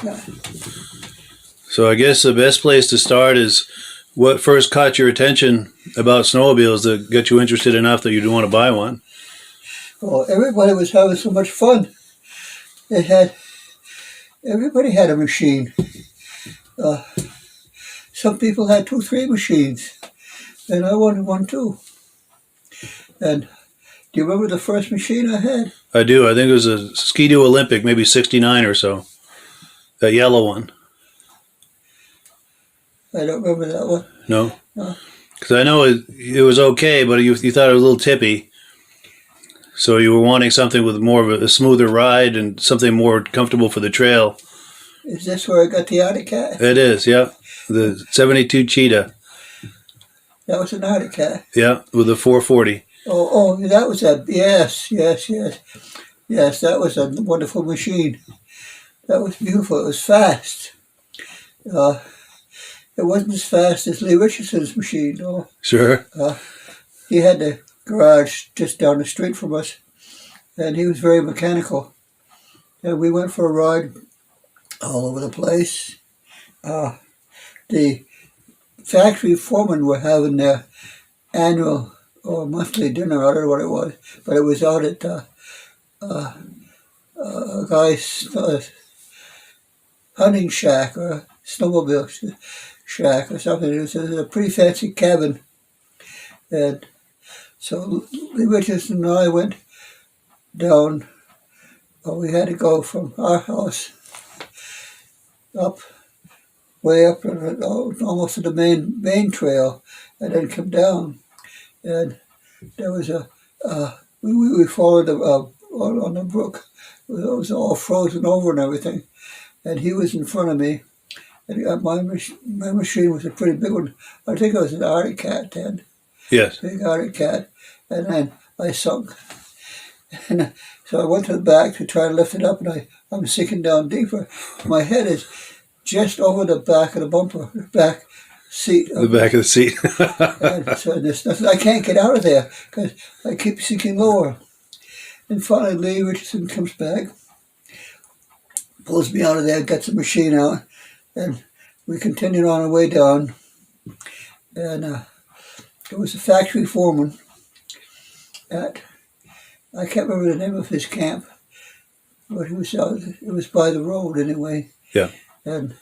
Yeah. So I guess the best place to start is what first caught your attention about snowmobiles that got you interested enough that you'd want to buy one? Well, everybody was having so much fun. Everybody had a machine. Some people had 2, 3 machines, and I wanted one too. And do you remember the first machine I had? I do. I think it was a Ski-Doo Olympic, maybe 69 or so. That yellow one. I don't remember that one. No? No. Because I know it was okay, but you thought it was a little tippy. So you were wanting something with more of a smoother ride and something more comfortable for the trail. Is this where I got the Arctic Cat? It is, yeah. The 72 Cheetah. That was an Arctic Cat. Yeah, with the 440. Oh, that was a, yes. Yes, that was a wonderful machine. That was beautiful. It was fast. It wasn't as fast as Lee Richardson's machine, no. Sure. He had the garage just down the street from us, and he was very mechanical. And we went for a ride all over the place. The factory foremen were having their annual or monthly dinner, I don't know what it was, but it was out at a guy's hunting shack or a snowmobile shack or something. It was a pretty fancy cabin. And so Lee Richardson and I went down. Well, we had to go from our house up, way up, almost to the main trail, and then come down. And there was we followed on the brook. It was all frozen over and everything. And he was in front of me. And my machine was a pretty big one. I think it was an Arctic Cat then. Yes. Big Arctic Cat. And then I sunk. And so I went to the back to try to lift it up, and I'm sinking down deeper. My head is just over the back of the bumper, the back seat. The back of the seat. And so there's nothing, I can't get out of there because I keep sinking lower. And finally Lee Richardson comes back, pulls me out of there, gets the machine out, and we continued on our way down. And there was a factory foreman at, I can't remember the name of his camp, but it was by the road anyway. Yeah. And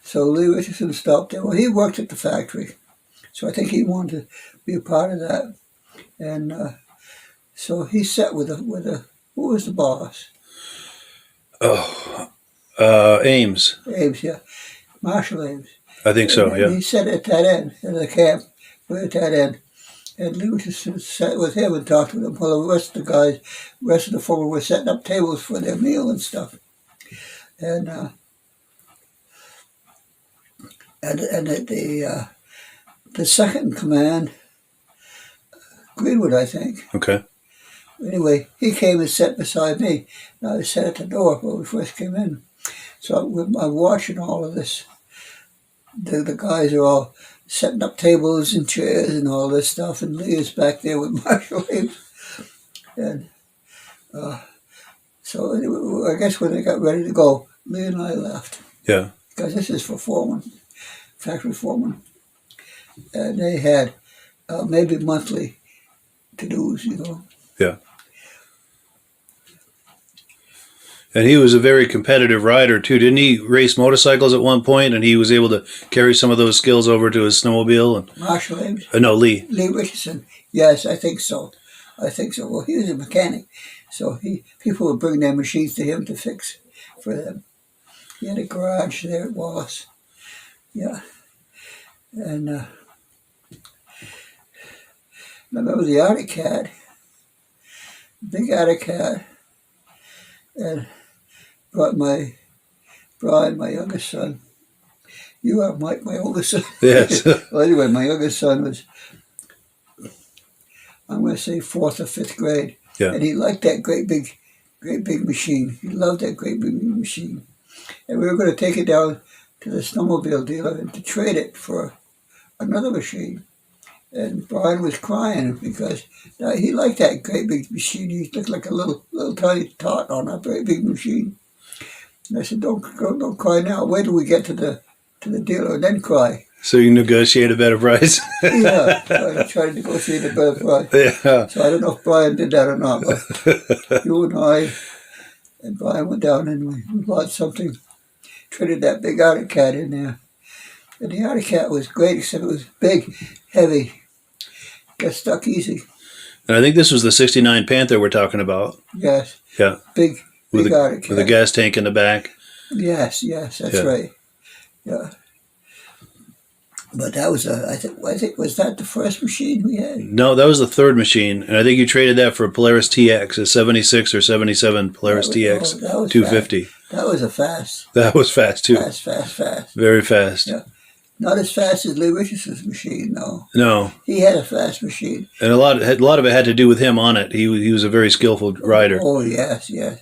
so Lee Richardson stopped there. Well, he worked at the factory, so I think he wanted to be a part of that. And so he sat with who was the boss? Ames. Ames, yeah. Marshall Ames. I think so, yeah. He sat at that end of the camp, right at that end. And Lee Richardson sat with him and talked with him while the rest of the foremen were setting up tables for their meal and stuff. And the second in command, Greenwood, I think. Okay. Anyway, he came and sat beside me. And I sat at the door when we first came in. So I'm watching all of this. The guys are all setting up tables and chairs and all this stuff, and Lee is back there with Marshall Ames. And so anyway, I guess when they got ready to go, Lee and I left. Yeah. Because this is for foreman, factory foreman. And they had maybe monthly to-dos, you know. Yeah. And he was a very competitive rider, too. Didn't he race motorcycles at one point, and he was able to carry some of those skills over to his snowmobile? And Marshall Ames? No, Lee. Lee Richardson. Yes, I think so. Well, he was a mechanic, so people would bring their machines to him to fix for them. He had a garage there at Wallace. Yeah. And I remember the Arctic Cat, big Arctic Cat, and brought Brian, my youngest son. You are Mike, my oldest son. Yes. Well, anyway, my youngest son was, I'm going to say 4th or 5th grade. Yeah. And he liked that great big machine. He loved that great big machine. And we were going to take it down to the snowmobile dealer and to trade it for another machine. And Brian was crying because he liked that great big machine. He looked like a little tiny tot on a very big machine. And I said, don't cry now. Wait till we get to the dealer and then cry. So you negotiate a better price? Yeah, I tried to negotiate a better price. Yeah. So I don't know if Brian did that or not, but you and I and Brian went down and we bought something, traded that big Arctic cat in there. And the Arctic cat was great, except it was big, heavy, got stuck easy. And I think this was the 69 Panther we're talking about. Yes. Yeah. Big Arctic cat. With a gas tank in the back. Yes, that's right. Yeah. But that was I think was that the first machine we had? No, that was the third machine, and I think you traded that for a Polaris TX, a 76 or 77 Polaris TX 250. Fast. That was a fast. That was fast too. Fast. Very fast. Yeah. Not as fast as Lee Richardson's machine, though. No. He had a fast machine. And a lot of it had to do with him on it. He was a very skillful rider. Oh yes. Yeah.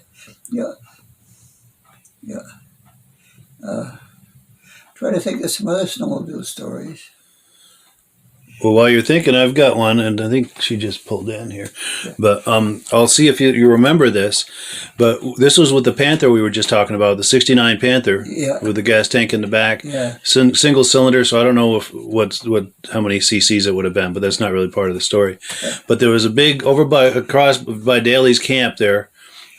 Trying to think of some other snowmobile stories. Well, while you're thinking, I've got one, and I think she just pulled in here. Yeah. But I'll see if you remember this. But this was with the Panther we were just talking about, the 69 Panther with the gas tank in the back. Yeah. Single cylinder, so I don't know how many cc's it would have been, but that's not really part of the story. Yeah. But there was a big, across by Daly's camp there,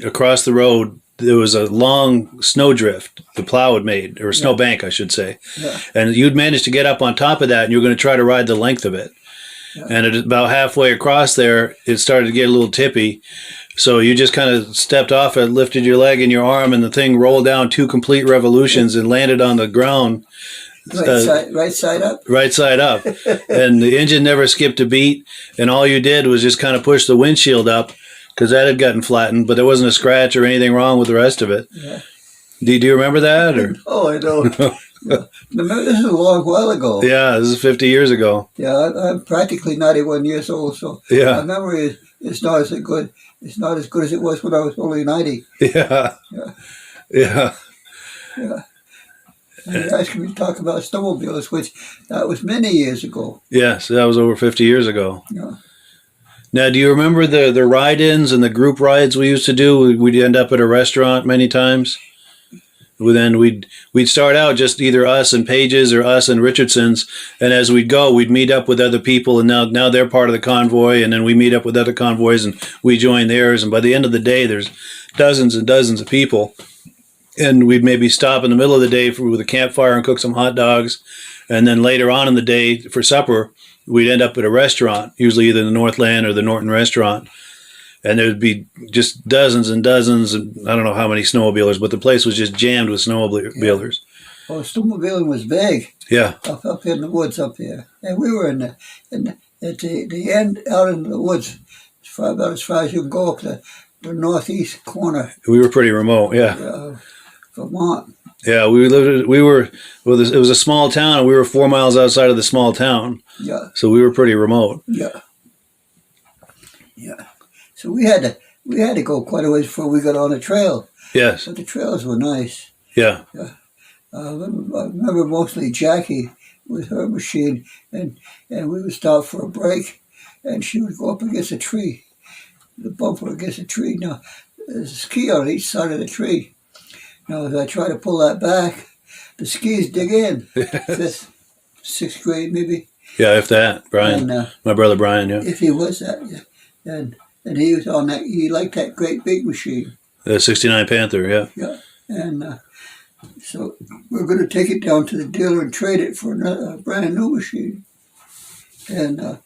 across the road, there was a long snowdrift the plow had made, or a snowbank, I should say. Yeah. And you'd managed to get up on top of that, and you were going to try to ride the length of it. Yeah. And at about halfway across there, it started to get a little tippy. So you just kind of stepped off it, lifted your leg and your arm, and the thing rolled down 2 complete revolutions and landed on the ground. Right side up? Right side up. And the engine never skipped a beat, and all you did was just kind of push the windshield up, because that had gotten flattened, but there wasn't a scratch or anything wrong with the rest of it. Yeah. Do you remember that? Or? Oh, I don't. Yeah. This is a long while ago. Yeah, this is 50 years ago. Yeah, I'm practically 91 years old, so my memory is not as good. It's not as good as it was when I was only 90. Yeah. And you asked me to talk about snowmobiles, which that was many years ago. Yes, that was over 50 years ago. Yeah. Now, do you remember the ride-ins and the group rides we used to do? We'd end up at a restaurant many times. Then we'd start out just either us and Pages or us and Richardson's, and as we'd go, we'd meet up with other people, and now they're part of the convoy, and then we meet up with other convoys, and we join theirs, and by the end of the day, there's dozens and dozens of people, and we'd maybe stop in the middle of the day with a campfire and cook some hot dogs, and then later on in the day for supper, we'd end up at a restaurant, usually either the Northland or the Norton restaurant. And there'd be just dozens and dozens, and I don't know how many snowmobilers, but the place was just jammed with snowmobilers. Yeah. Oh, snowmobiling was big. Yeah. Up in the woods up here. And we were at the end, out in the woods, about as far as you can go up the northeast corner. We were pretty remote, yeah. Vermont. Yeah, it was a small town, and we were 4 miles outside of the small town. Yeah. So we were pretty remote. Yeah. So we had to go quite a ways before we got on the trail. Yes. But the trails were nice. Yeah. I remember mostly Jackie with her machine, and we would stop for a break, and she would go up against a tree, the bumper against a tree. Now, there's a ski on each side of the tree. Now, as I try to pull that back, the skis dig in. Fifth, 6th grade, maybe. Yeah, if that. Brian. And, my brother Brian, yeah. If he was that, yeah. And he was on that, he liked that great big machine. The 69 Panther, yeah. Yeah. And so we're going to take it down to the dealer and trade it for a brand new machine. And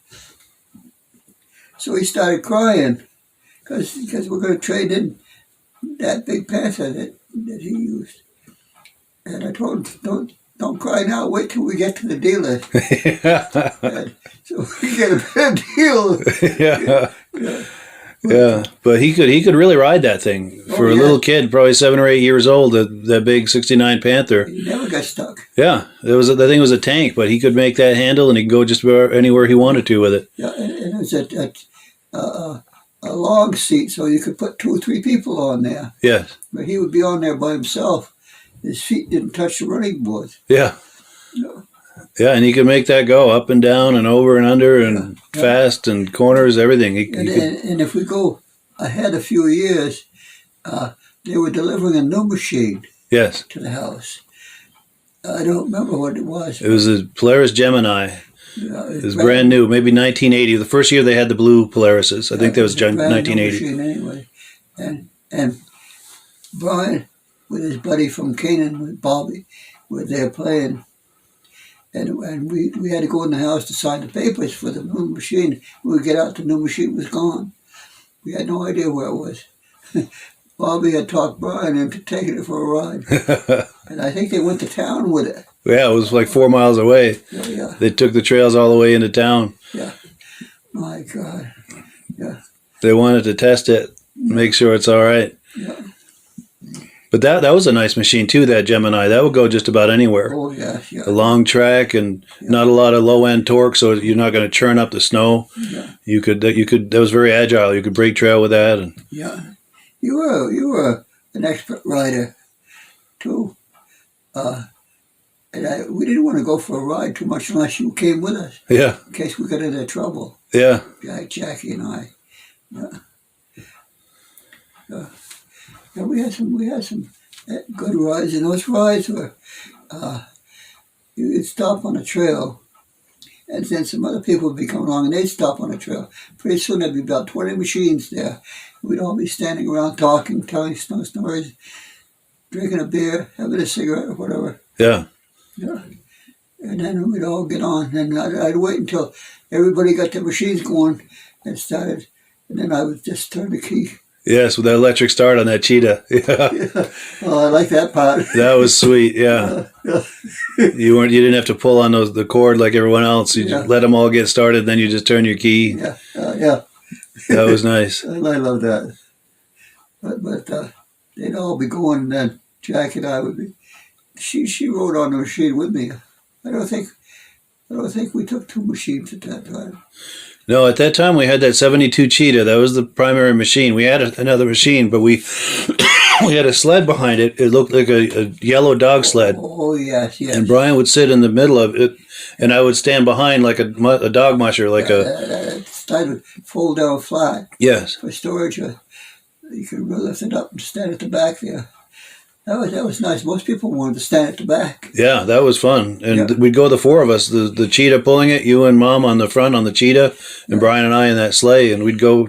so he started crying because we're going to trade in that big Panther that he used. And I told him, don't cry now, wait till we get to the dealer. So we get a better deal. Yeah, but he could really ride that thing for a little kid, probably 7 or 8 years old. That big 69 Panther. He never got stuck. Yeah, the thing was a tank, but he could make that handle, and he could go just about anywhere he wanted to with it. Yeah, and it was a long seat, so you could put 2 or 3 people on there. Yes, but he would be on there by himself. His feet didn't touch the running boards. Yeah. No. Yeah, and he could make that go up and down and over and under and fast and corners, everything. And if we go ahead a few years, they were delivering a new machine. Yes. to the house. I don't remember what it was. It was a Polaris Gemini. It was brand new, maybe 1980. The first year they had the blue Polarises. I think that was a brand 1980. New machine anyway. And Brian, with his buddy from Canaan, with Bobby, were there playing. And we had to go in the house to sign the papers for the new machine. When we get out, the new machine was gone. We had no idea where it was. Bobby had talked Brian into taking it for a ride. And I think they went to town with it. Yeah, it was like 4 miles away. Yeah. They took the trails all the way into town. Yeah. My God. Yeah. They wanted to test it, make sure it's all right. Yeah. But that was a nice machine too, that Gemini. That would go just about anywhere. Oh, yeah. A long track and not a lot of low-end torque, so you're not going to churn up the snow. Yeah. You could. That was very agile. You could break trail with that. And yeah. You were an expert rider, too. And we didn't want to go for a ride too much unless you came with us. Yeah. In case we got into trouble. Yeah. Jackie and I. Yeah. Yeah, we had some good rides, and those rides were you'd stop on a trail, and then some other people would be coming along, and they'd stop on a trail. Pretty soon there'd be about 20 machines there. We'd all be standing around talking, telling snow stories, drinking a beer, having a cigarette or whatever. Yeah. Yeah. And then we'd all get on, and I'd wait until everybody got their machines going and started, and then I would just turn the key. Yes, with that electric start on that Cheetah. Yeah. Yeah. Oh, I like that part. That was sweet. Yeah. You didn't have to pull on the cord like everyone else. You just let them all get started, then you just turn your key. Yeah. Yeah. That was nice. I love that. But they'd all be going, and then Jack and I would be. She rode on the machine with me. I don't think we took two machines at that time. No, at that time we had that 72 Cheetah. That was the primary machine. We had another machine, but we we had a sled behind it. It looked like a yellow dog sled. Oh, yes. And Brian would sit in the middle of it, and I would stand behind like a dog musher, like that sled would fold down flat. Yes. For storage. You could lift it up and stand at the back there. That was nice. Most people wanted to stand at the back. Yeah, that was fun. And we'd go the four of us, the Cheetah pulling it, you and Mom on the front on the Cheetah, and Brian and I in that sleigh, and we'd go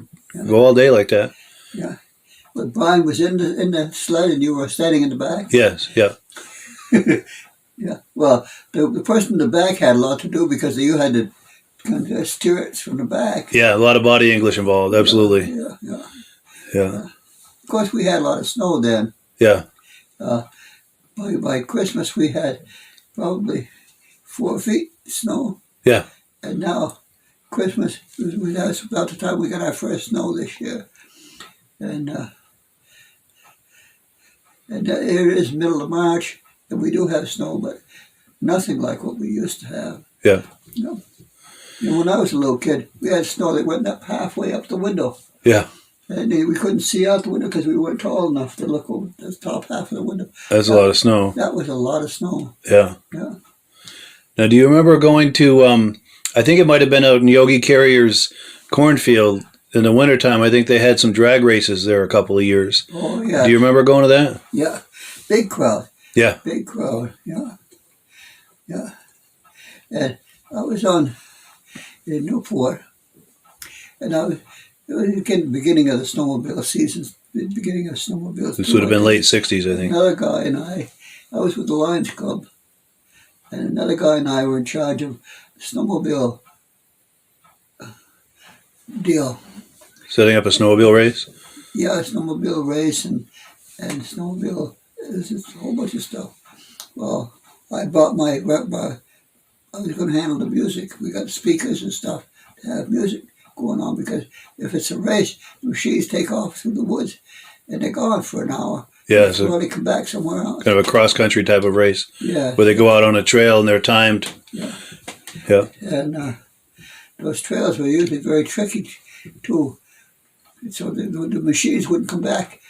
all day like that. Yeah. But Brian was in the sled and you were standing in the back? Yes, yeah. Yeah. Well, the person in the back had a lot to do because you had to kind of steer it from the back. Yeah, a lot of body English involved, absolutely. Yeah. Of course, we had a lot of snow then. Yeah. By Christmas, we had probably 4 feet snow. Yeah. And now, Christmas, that's about the time we got our first snow this year. And it is middle of March, and we do have snow, but nothing like what we used to have. Yeah. You know, when I was a little kid, we had snow that went up halfway up the window. Yeah. And we couldn't see out the window because we weren't tall enough to look over the top half of the window. That's a lot of snow. That was a lot of snow. Yeah. Yeah. Now, do you remember going to, I think it might have been out in Yogi Carrier's cornfield in the wintertime. I think they had some drag races there a couple of years. Oh, yeah. Do you remember going to that? Yeah. Big crowd. Yeah. Big crowd. Yeah. Yeah. And I was in Newport, and it was again the beginning of the snowmobile season, the beginning of snowmobiles. This would have been late 60s, I think. Another guy and I was with the Lions Club, and another guy and I were in charge of the snowmobile deal. Setting up a snowmobile race? Yeah, snowmobile race and snowmobile, there's just a whole bunch of stuff. Well, I brought I was going to handle the music. We got speakers and stuff to have music going on, because if it's a race, the machines take off through the woods and they're gone for an hour. Yeah, so they come back somewhere else. Kind of a cross-country type of race. Yeah. Where they go out on a trail and they're timed. Yeah. Yeah. And those trails were usually very tricky too. So the machines wouldn't come back.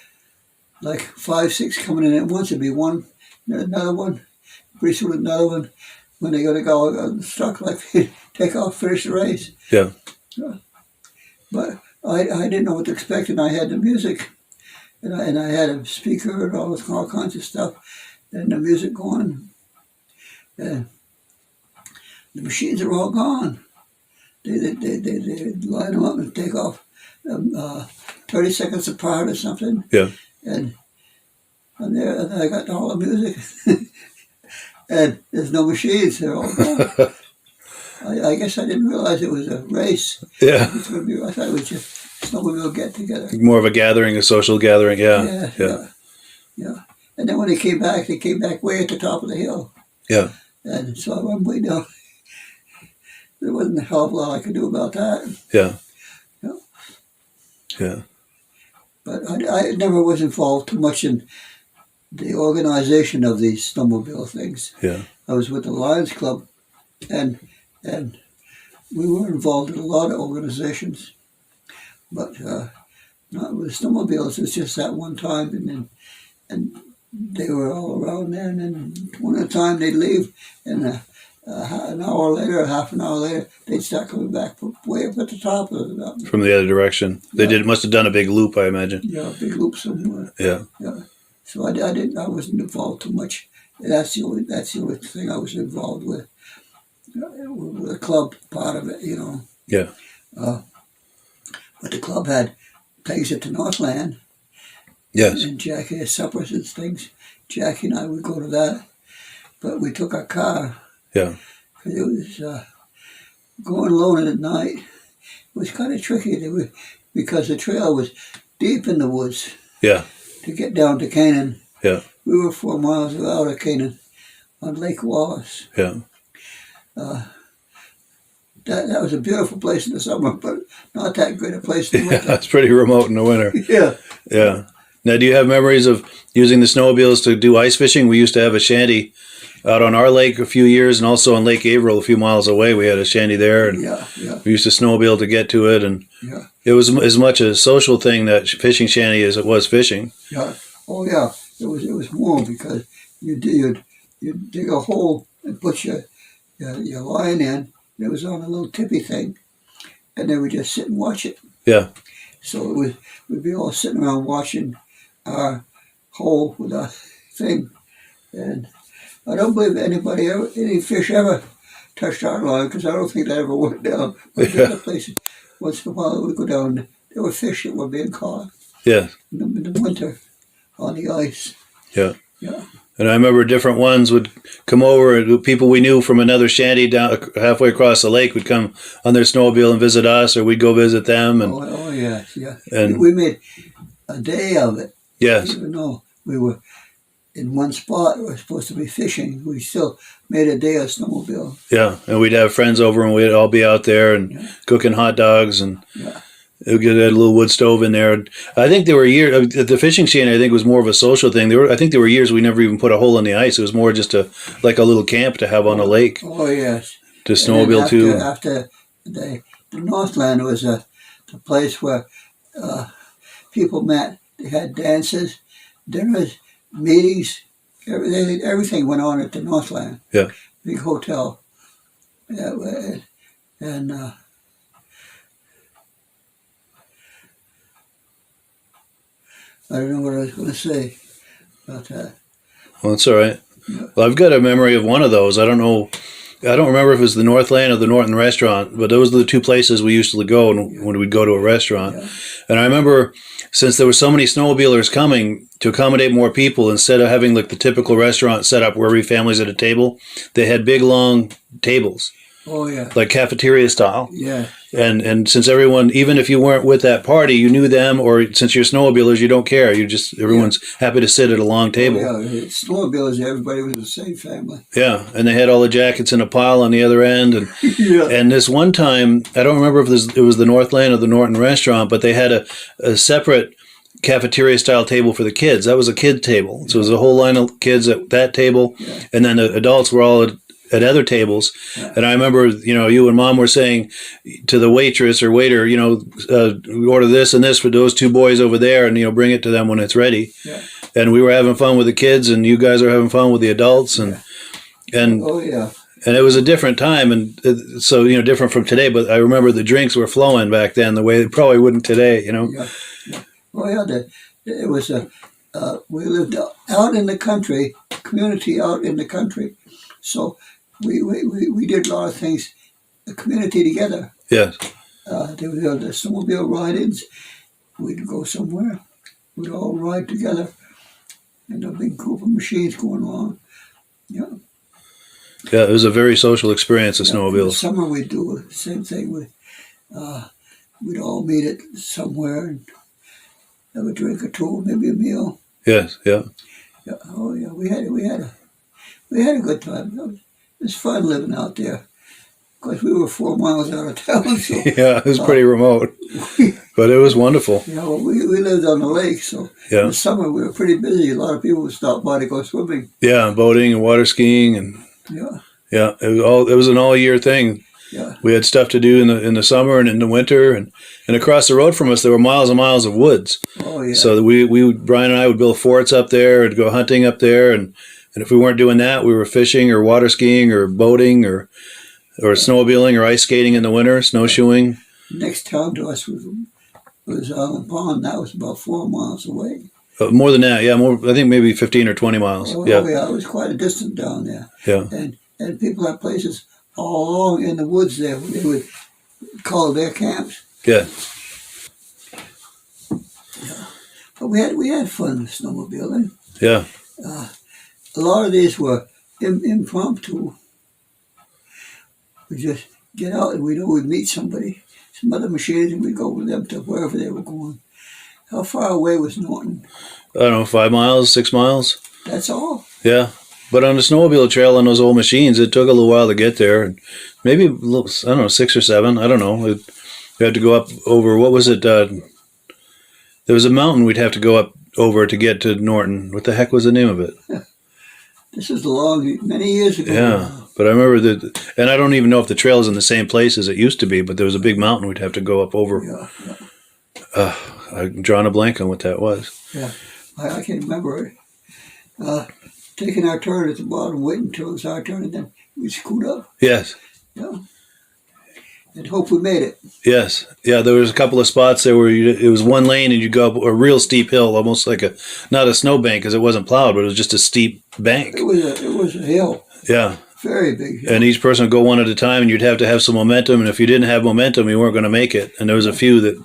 Like 5, 6 coming in at once, it'd be one, another one, pretty soon another one. When they go stuck, like take off, finish the race. Yeah. But I didn't know what to expect, and I had the music. and I had a speaker and all kinds of stuff, and the music going. And the machines are all gone. They line them up and take off 30 seconds apart or something. Yeah. And I got all the music. And there's no machines. They're all gone. I guess I didn't realize it was a race. Yeah. I thought it was just snowmobile get together. More of a gathering, a social gathering. Yeah. Yeah. And then when they came back way at the top of the hill. Yeah. And so I went way down. There wasn't a hell of a lot I could do about that. Yeah. Yeah. Yeah. But I never was involved too much in the organization of these snowmobile things. Yeah. I was with the Lions Club, and we were involved in a lot of organizations, but not with snowmobiles. It's just that one time, and they were all around there, and then one at a time they'd leave, and an hour later, half an hour later, they'd start coming back way up at the top of the mountain. From the other direction. They must have done a big loop, I imagine. Yeah, a big loop somewhere. Yeah. Yeah. So I wasn't involved too much. That's the only thing I was involved with the club part of it, Yeah. But the club had things at the Northland. Yes. And Jackie had suppers and things. Jackie and I would go to that. But we took our car. Yeah. Because it was going alone at night. It was kind of tricky because the trail was deep in the woods. Yeah. To get down to Canaan. Yeah. We were 4 miles out of Canaan on Lake Wallace. Yeah. That was a beautiful place in the summer, but not that great a place in the winter. Yeah, it's pretty remote in the winter. Yeah. Yeah. Now, do you have memories of using the snowmobiles to do ice fishing? We used to have a shanty out on our lake a few years, and also on Lake Averill a few miles away. We had a shanty there, and we used to snowmobile to get to it, and it was as much a social thing, that fishing shanty, as it was fishing. Yeah. Oh yeah. It was warm because you'd dig a hole and put your line in. It was on a little tippy thing, and then we just sit and watch it. Yeah. So we'd be all sitting around watching our hole with our thing, and I don't believe any fish ever touched our line, because I don't think that ever went down. But the other places, once in a while, it would go down. There were fish that were being caught. Yeah. In the winter on the ice. Yeah. Yeah. And I remember different ones would come over, and people we knew from another shanty down halfway across the lake would come on their snowmobile and visit us, or we'd go visit them. And yeah. And we made a day of it. Yes. Even though we were in one spot, we were supposed to be fishing, we still made a day of snowmobile. Yeah, and we'd have friends over, and we'd all be out there and cooking hot dogs, and we'd get a little wood stove in there. I think there were years, the fishing shanty, I think, was more of a social thing. I think there were years we never even put a hole in the ice. It was more just like a little camp to have on a lake. Oh, yes. To snowmobile too. After the Northland was the place where people met. They had dances, dinners, meetings. Everything went on at the Northland. Yeah. Big hotel. Yeah, and I don't know what I was going to say about that. Well, that's all right. Well, I've got a memory of one of those. I don't remember if it was the Northland or the Norton Restaurant, but those were the two places we used to go when we'd go to a restaurant. Yeah. And I remember, since there were so many snowmobilers coming, to accommodate more people, instead of having like the typical restaurant set up where every family's at a table, they had big, long tables. Oh, yeah. Like cafeteria style. Yeah. And since everyone, even if you weren't with that party, you knew them, or since you're snowmobilers, you don't care. Everyone's happy to sit at a long table. Oh, yeah. Snowmobilers, everybody was the same family. Yeah. And they had all the jackets in a pile on the other end. And and this one time, I don't remember if it was the Northland or the Norton Restaurant, but they had a separate cafeteria style table for the kids. That was a kid table. So it was a whole line of kids at that table. Yeah. And then the adults were all at other tables. Yeah. And I remember, you and Mom were saying to the waitress or waiter, order this and this for those two boys over there, and, bring it to them when it's ready. Yeah. And we were having fun with the kids, and you guys are having fun with the adults. And oh, yeah. And it was a different time, and so, different from today. But I remember the drinks were flowing back then the way they probably wouldn't today, Yeah. Oh, yeah. It was we lived out in the country, community out in the country. So we did a lot of things, the community together. Yes. There were the snowmobile ride-ins. We'd go somewhere. We'd all ride together. And a big group of machines going on. Yeah. Yeah, it was a very social experience, the In the snowmobiles. summer we'd do the same thing. We'd all meet at somewhere and have a drink or two, maybe a meal. Yes, yeah. Yeah. Oh yeah, we had a good time. It was fun living out there. Of course, we were 4 miles out of town, so Yeah, it was pretty remote, but it was wonderful. well, we lived on the lake, so in Yeah, the summer we were pretty busy. A lot of people would stop by to go swimming. yeah, boating and water skiing, and Yeah, yeah, it was an all year thing. yeah. We had stuff to do in the summer and in the winter, and across the road from us there were miles and miles of woods. Oh yeah. So Brian and I would build forts up there and go hunting up there, and if we weren't doing that, we were fishing or water skiing or boating or snowmobiling or ice skating in the winter, snowshoeing. Next town to us was Island Pond. That was about 4 miles away. More than that, yeah, more. I think maybe 15 or 20 miles. Oh Yeah, yeah, it was quite a distance down there. yeah, And people had places all along in the woods there where they would call their camps. yeah, But we had fun snowmobiling. yeah, A lot of these were impromptu. We just get out and we know we'd meet somebody, some other machines, and we'd go with them to wherever they were going. How far away was Norton? I don't know, 5 miles, 6 miles. That's all. Yeah, but on the snowmobile trail on those old machines, it took a little while to get there, and maybe I don't know, 6 or 7. I don't know. We had to go up over, what was it? There was a mountain we'd have to go up over to get to Norton. What the heck was the name of it? This is many years ago. Yeah, but I remember that, and I don't even know if the trail is in the same place as it used to be, but there was a big mountain we'd have to go up over. Yeah. I'm drawing a blank on what that was. Yeah. I can remember it. Taking our turn at the bottom, waiting until it was our turn, and then we'd scoot up. Yes. Yeah. And hope we made it. Yes. Yeah, there was a couple of spots there where it was one lane and you go up a real steep hill, almost like not a snow bank because it wasn't plowed, but it was just a steep bank. It was a hill. Yeah. Very big hill. And each person would go one at a time, and you'd have to have some momentum. And if you didn't have momentum, you weren't going to make it. And there was a few that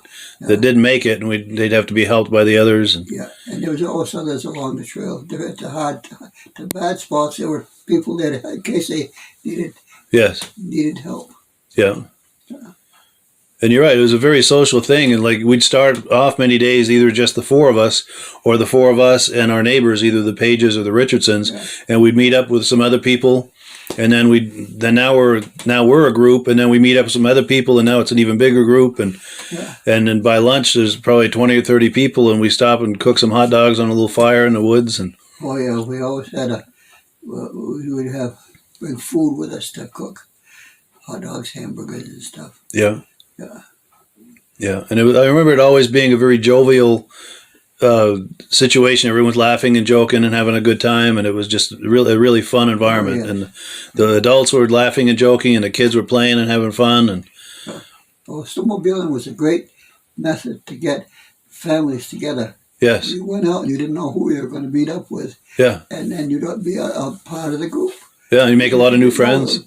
didn't make it, and they'd have to be helped by the others. And Yeah, and there was also others along the trail. There at the bad spots, there were people there in case they needed help. Yeah. And you're right, it was a very social thing. And like we'd start off many days, either just the 4 of us or the 4 of us and our neighbors, either the Pages or the Richardsons, and we'd meet up with some other people. And then now we're a group, and then we meet up with some other people, and now it's an even bigger group. And then by lunch, there's probably 20 or 30 people, and we stop and cook some hot dogs on a little fire in the woods. And oh yeah, we always had we would bring food with us to cook, hot dogs, hamburgers, and stuff. Yeah. Yeah. Yeah, and I remember it always being a very jovial situation. Everyone's laughing and joking and having a good time, and it was just a really fun environment. Oh, yeah. And the adults were laughing and joking, and the kids were playing and having fun. And snowmobiling was a great method to get families together. yes, You went out and you didn't know who you were going to meet up with, yeah, and then you'd be a part of the group. yeah, you make a lot of new friends.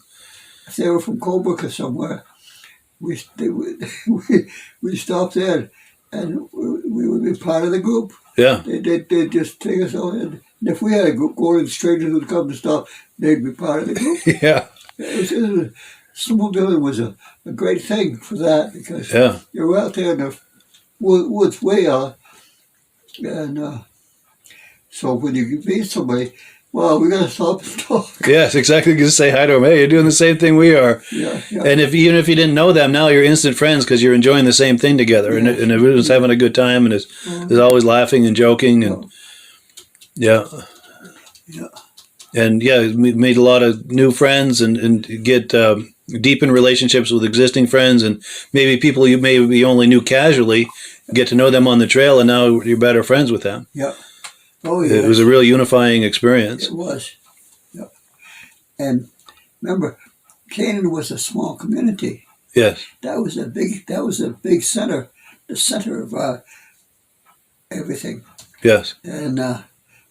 If they were from Colebrook or somewhere, we stop there, and we would be part of the group. Yeah, They'd just take us out, and if we had a group going, and strangers would come to stop, they'd be part of the group. yeah, Snowmobiling was a great thing for that, because yeah, you're out there in the woods way out, and so when you meet somebody, well, we got to stop and talk. yes, exactly. Just say hi to them. Hey, you're doing the same thing we are. Yeah. And even if you didn't know them, now you're instant friends because you're enjoying the same thing together, and everyone's having a good time, and there's always laughing and joking, and yeah. And yeah, we made a lot of new friends and get deepen relationships with existing friends, and maybe people you maybe only knew casually, get to know them on the trail, and now you're better friends with them. Yeah. Oh yeah. It was a real unifying experience. It was. Yeah. And remember, Canaan was a small community. Yes. That was a big center, the center of everything. Yes. And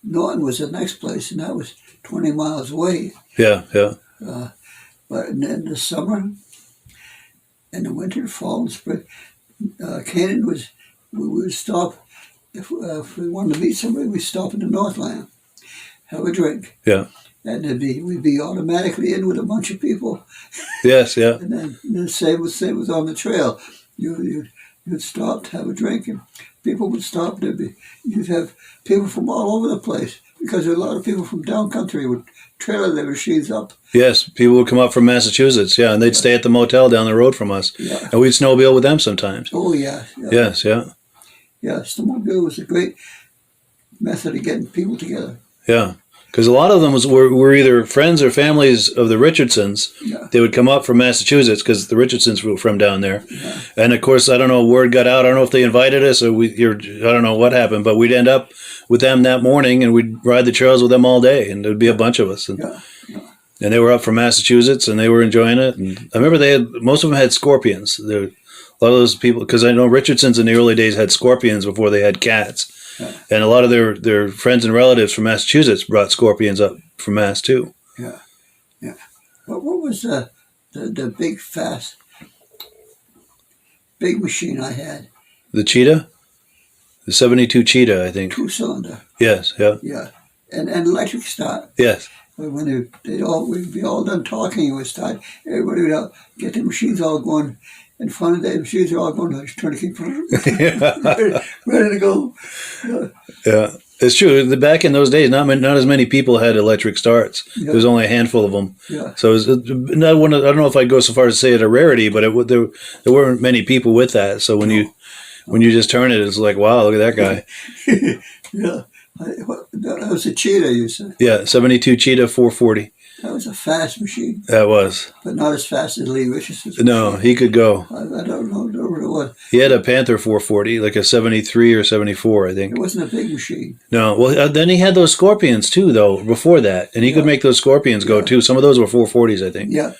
Norton was the next place, and that was 20 miles away. Yeah. But in the summer, in the winter, fall, and spring, Canaan we would stop, if we wanted to meet somebody, we'd stop in the Northland, have a drink. Yeah. And we'd be automatically in with a bunch of people. Yes, yeah. And then same was on the trail. You'd stop to have a drink, and people would stop. You'd have people from all over the place, because a lot of people from down country would trailer their machines up. Yes, people would come up from Massachusetts, and they'd stay at the motel down the road from us. Yeah. And we'd snowmobile with them sometimes. Oh, yeah. Yes, yeah. Yeah, snowmobile was a great method of getting people together. Yeah. Because a lot of them were either friends or families of the Richardsons. Yeah. They would come up from Massachusetts because the Richardsons were from down there. Yeah. And of course, I don't know, word got out. I don't know if they invited us or I don't know what happened, but we'd end up with them that morning and we'd ride the trails with them all day. And there'd be a bunch of us. And they were up from Massachusetts and they were enjoying it. And I remember most of them had scorpions. A lot of those people, because I know Richardsons in the early days had scorpions before they had cats. Yeah. And a lot of their friends and relatives from Massachusetts brought scorpions up from Mass too. Yeah, yeah. But what was the big fast machine I had? The Cheetah, the 72 Cheetah, I think. 2-cylinder. Yes, yeah. Yeah, and electric start. Yes. When we'd be all done talking, it was time. Everybody would get the machines all going. In front of the machines are all going to trying to keep ready to go. Yeah, it's true. Back in those days, not as many people had electric starts. Yeah. There was only a handful of them. Yeah. So I don't know if I'd go so far as to say it a rarity, but there weren't many people with that. So when you just turn it, it's like, wow, look at that guy. Yeah, that was a Cheetah, you said. Yeah, 72 Cheetah 440. That was a fast machine. That was. But not as fast as Lee Richardson's. No, he could go. I don't know what it was. He had a Panther 440, like a 73 or 74, I think. It wasn't a big machine. No, well, then he had those Scorpions too, though, before that. And he could make those Scorpions go too. Some of those were 440s, I think. Yeah,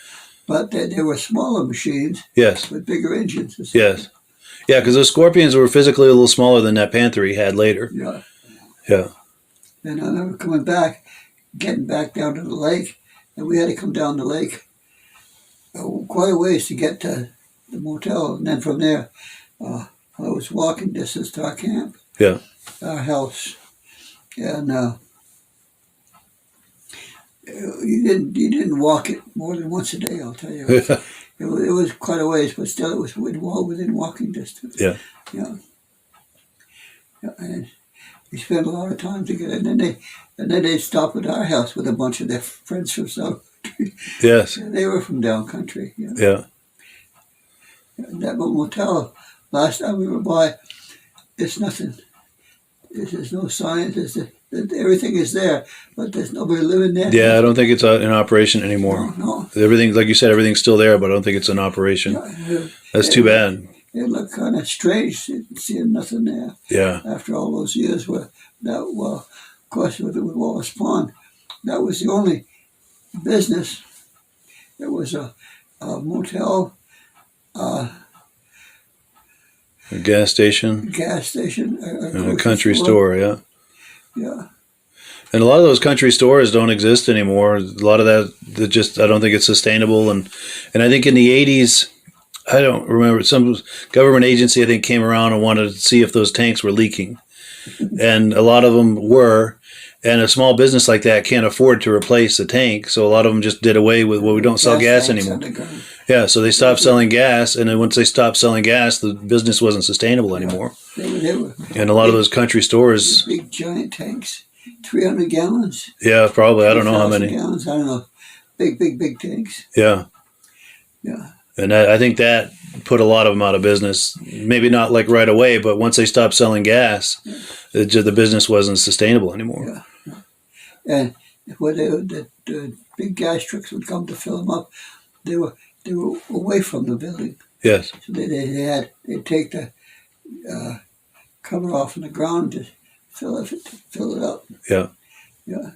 but they were smaller machines. Yes. With bigger engines. Yes. Yeah, because those Scorpions were physically a little smaller than that Panther he had later. Yeah. Yeah. And I remember getting back down to the lake. And we had to come down the lake quite a ways to get to the motel. And then from there, I was walking distance to our camp, our house. And you didn't walk it more than once a day, I'll tell you. It was quite a ways, but still it was within walking distance. Yeah. Yeah. And we spent a lot of time together. And then they'd stop at our house with a bunch of their friends from South Country. Yes. They were from down country. Yeah. And that motel, last time we were by, it's nothing. There's no signs. Everything is there, but there's nobody living there. Yeah, I don't think it's in operation anymore. No. Everything, like you said, everything's still there, but I don't think it's in operation. That's too bad. It looked kind of strange seeing nothing there. Yeah. After all those years, of course, with Wallace Pond, that was the only business. There was a motel, a gas station, and a country store. Yeah. Yeah. And a lot of those country stores don't exist anymore. A lot of that just, I don't think it's sustainable. And I think in the 80s, I don't remember, some government agency, I think, came around and wanted to see if those tanks were leaking. And a lot of them were. And a small business like that can't afford to replace the tank. So a lot of them just did away with, we don't sell gas anymore. Yeah, so they stopped selling gas. And then once they stopped selling gas, the business wasn't sustainable anymore. They were and a lot of those country stores. Big giant tanks, 300 gallons. Yeah, probably. I don't know how many. Gallons, I don't know. Big tanks. Yeah. Yeah. And I think that put a lot of them out of business. Maybe not like right away, but once they stopped selling gas, the business wasn't sustainable anymore. Yeah. And when the big gas trucks would come to fill them up, they were away from the building. Yes. So they'd take the cover off on the ground to fill it up. Yeah. Yeah.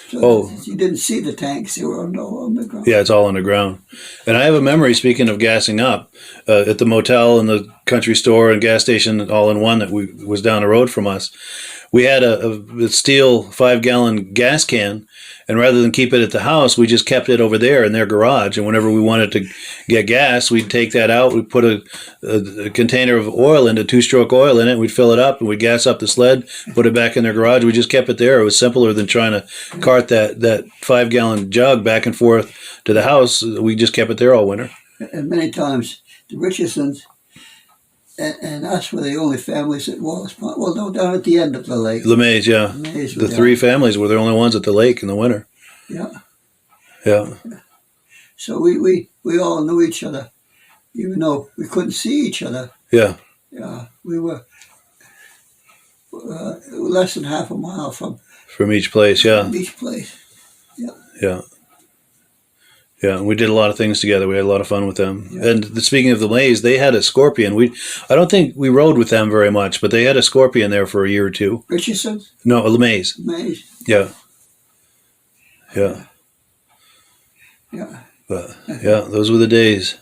So you didn't see the tanks; they were on the ground. Yeah, it's all on the ground. And I have a memory. Speaking of gassing up, at the motel in the country store and gas station all in one that was down the road from us. We had a steel 5-gallon gas can, and rather than keep it at the house, we just kept it over there in their garage. And whenever we wanted to get gas, we'd take that out. We'd put a container of oil into 2-stroke oil in it. We'd fill it up, and we'd gas up the sled, put it back in their garage. We just kept it there. It was simpler than trying to cart that 5-gallon jug back and forth to the house. We just kept it there all winter. And many times, the Richardsons and us were the only families at Wallace Pond. Well, no, down at the end of the lake. LeMay's, yeah. LeMay's The 3 families were the only ones at the lake in the winter. Yeah. Yeah. So we all knew each other, even though we couldn't see each other. Yeah. Yeah. We were less than half a mile from each place, yeah. From each place. Yeah. Yeah. Yeah, and we did a lot of things together. We had a lot of fun with them. Yeah. And speaking of the Mays, they had a Scorpion. I don't think we rode with them very much, but they had a Scorpion there for a year or two. Richardson? No, LeMay's. LeMay's. Yeah. Yeah. Yeah. But, yeah, those were the days.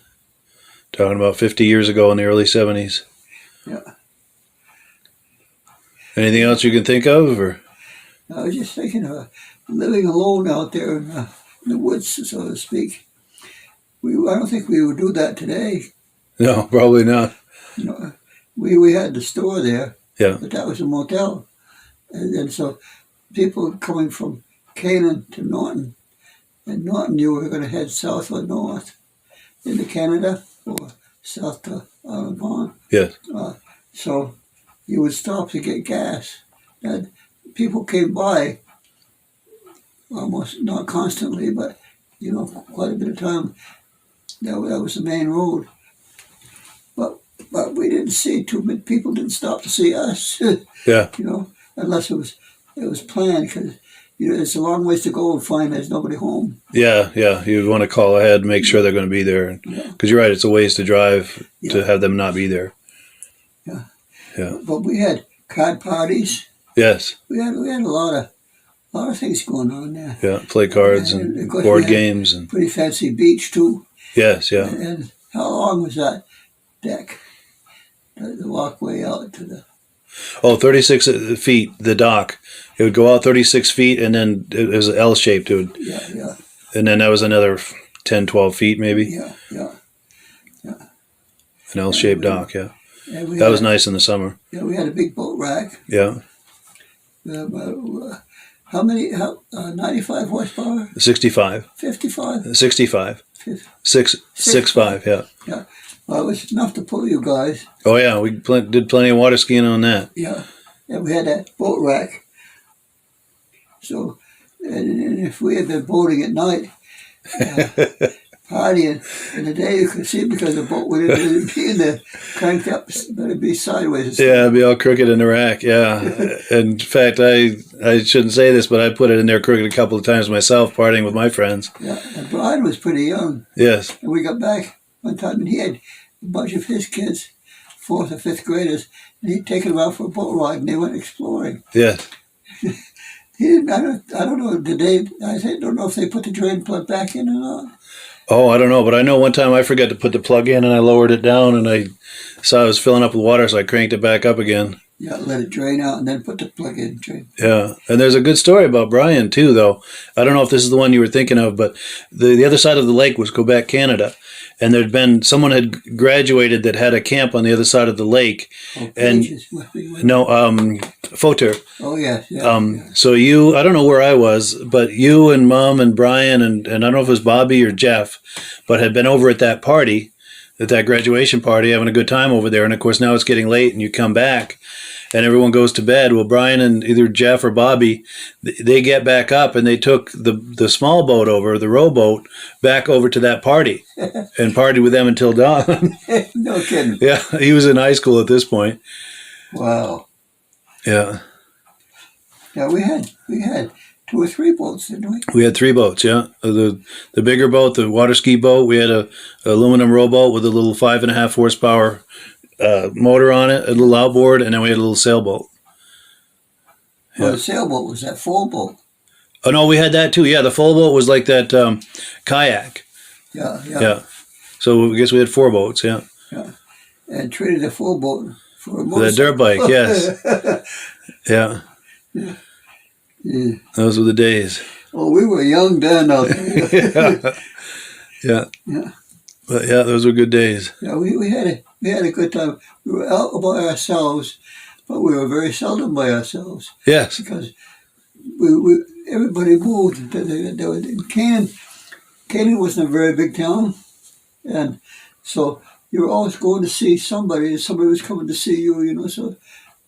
Talking about 50 years ago in the early 70s. Yeah. Anything else you can think of? Or? I was just thinking of living alone out there in the woods, so to speak. I don't think we would do that today. No, probably not. You know, we had the store there, yeah, but that was a motel, and so people coming from Canaan to Norton, and Norton you were going to head south or north into Canada or south to Island Pond. Yes. So you would stop to get gas, and people came by. Almost not constantly, but quite a bit of time. That was the main road. But we didn't see too many people. Didn't stop to see us. Yeah. Unless it was planned, because it's a long ways to go and find there's nobody home. Yeah, yeah. You'd want to call ahead and make sure they're going to be there. Because you're right, it's a ways to drive to have them not be there. Yeah. Yeah. But we had card parties. Yes. We had a lot of things going on there. Yeah, play cards and board games. And pretty fancy beach, too. Yes, yeah. And how long was that deck? The walkway out to the... 36 feet, the dock. It would go out 36 feet, and then it was L-shaped. Yeah. And then that was another 10, 12 feet, maybe. Yeah. An L-shaped dock, yeah. That was nice in the summer. Yeah, we had a big boat rack. Yeah. How many? 95 horsepower? 65. 55? 65. 65, yeah. Yeah. Well, it was enough to pull you guys. Oh, yeah. We did plenty of water skiing on that. Yeah. And we had that boat rack. So, and if we had been boating at night, partying in the day, you could see because the boat would be in there cranked up, but it'd be sideways. Yeah, it'd be all crooked in the rack, yeah. In fact, I shouldn't say this, but I put it in there crooked a couple of times myself, partying with my friends. Yeah, and Brian was pretty young. Yes. And we got back one time, and he had a bunch of his kids, 4th or 5th graders, and he'd taken them out for a boat ride, and they went exploring. Yes. He didn't, I don't know, don't know if they put the drain plug back in or not. Oh, I don't know, but I know one time I forgot to put the plug in and I lowered it down and I saw it was filling up with water, so I cranked it back up again. Yeah, let it drain out and then put the plug in. Drain. Yeah, and there's a good story about Brian too, though. I don't know if this is the one you were thinking of, but the other side of the lake was Quebec, Canada. And someone had graduated that had a camp on the other side of the lake. Oh, and Fauteur. Oh, yeah. So I don't know where I was, but you and Mom and Brian and I don't know if it was Bobby or Jeff, but had been over at that party, at that graduation party, having a good time over there. And of course now it's getting late and you come back and everyone goes to bed. Well, Brian and either Jeff or Bobby, they get back up and they took the small boat over, the rowboat, back over to that party and partied with them until dawn. No kidding. Yeah, he was in high school at this point. Wow. Yeah. Yeah, we had 2 or 3 boats, didn't we? We had 3 boats, yeah. The bigger boat, the water ski boat, we had a aluminum rowboat with a little 5.5 horsepower motor on it, a little outboard, and then we had a little sailboat. Yeah. Well, the sailboat was that full boat. Oh, no, we had that too. Yeah, the full boat was like that kayak. Yeah. So I guess we had 4 boats, yeah. Yeah. and traded a full boat for a For that dirt bike, yes. Yeah. Yeah. Those were the days. Oh, we were young then out there. Yeah. Yeah. But yeah, those were good days. Yeah, we had a good time. We were out by ourselves, but we were very seldom by ourselves Yes. because everybody moved. There was in Canaan wasn't a very big town, and so you were always going to see somebody. Somebody was coming to see you, you know. So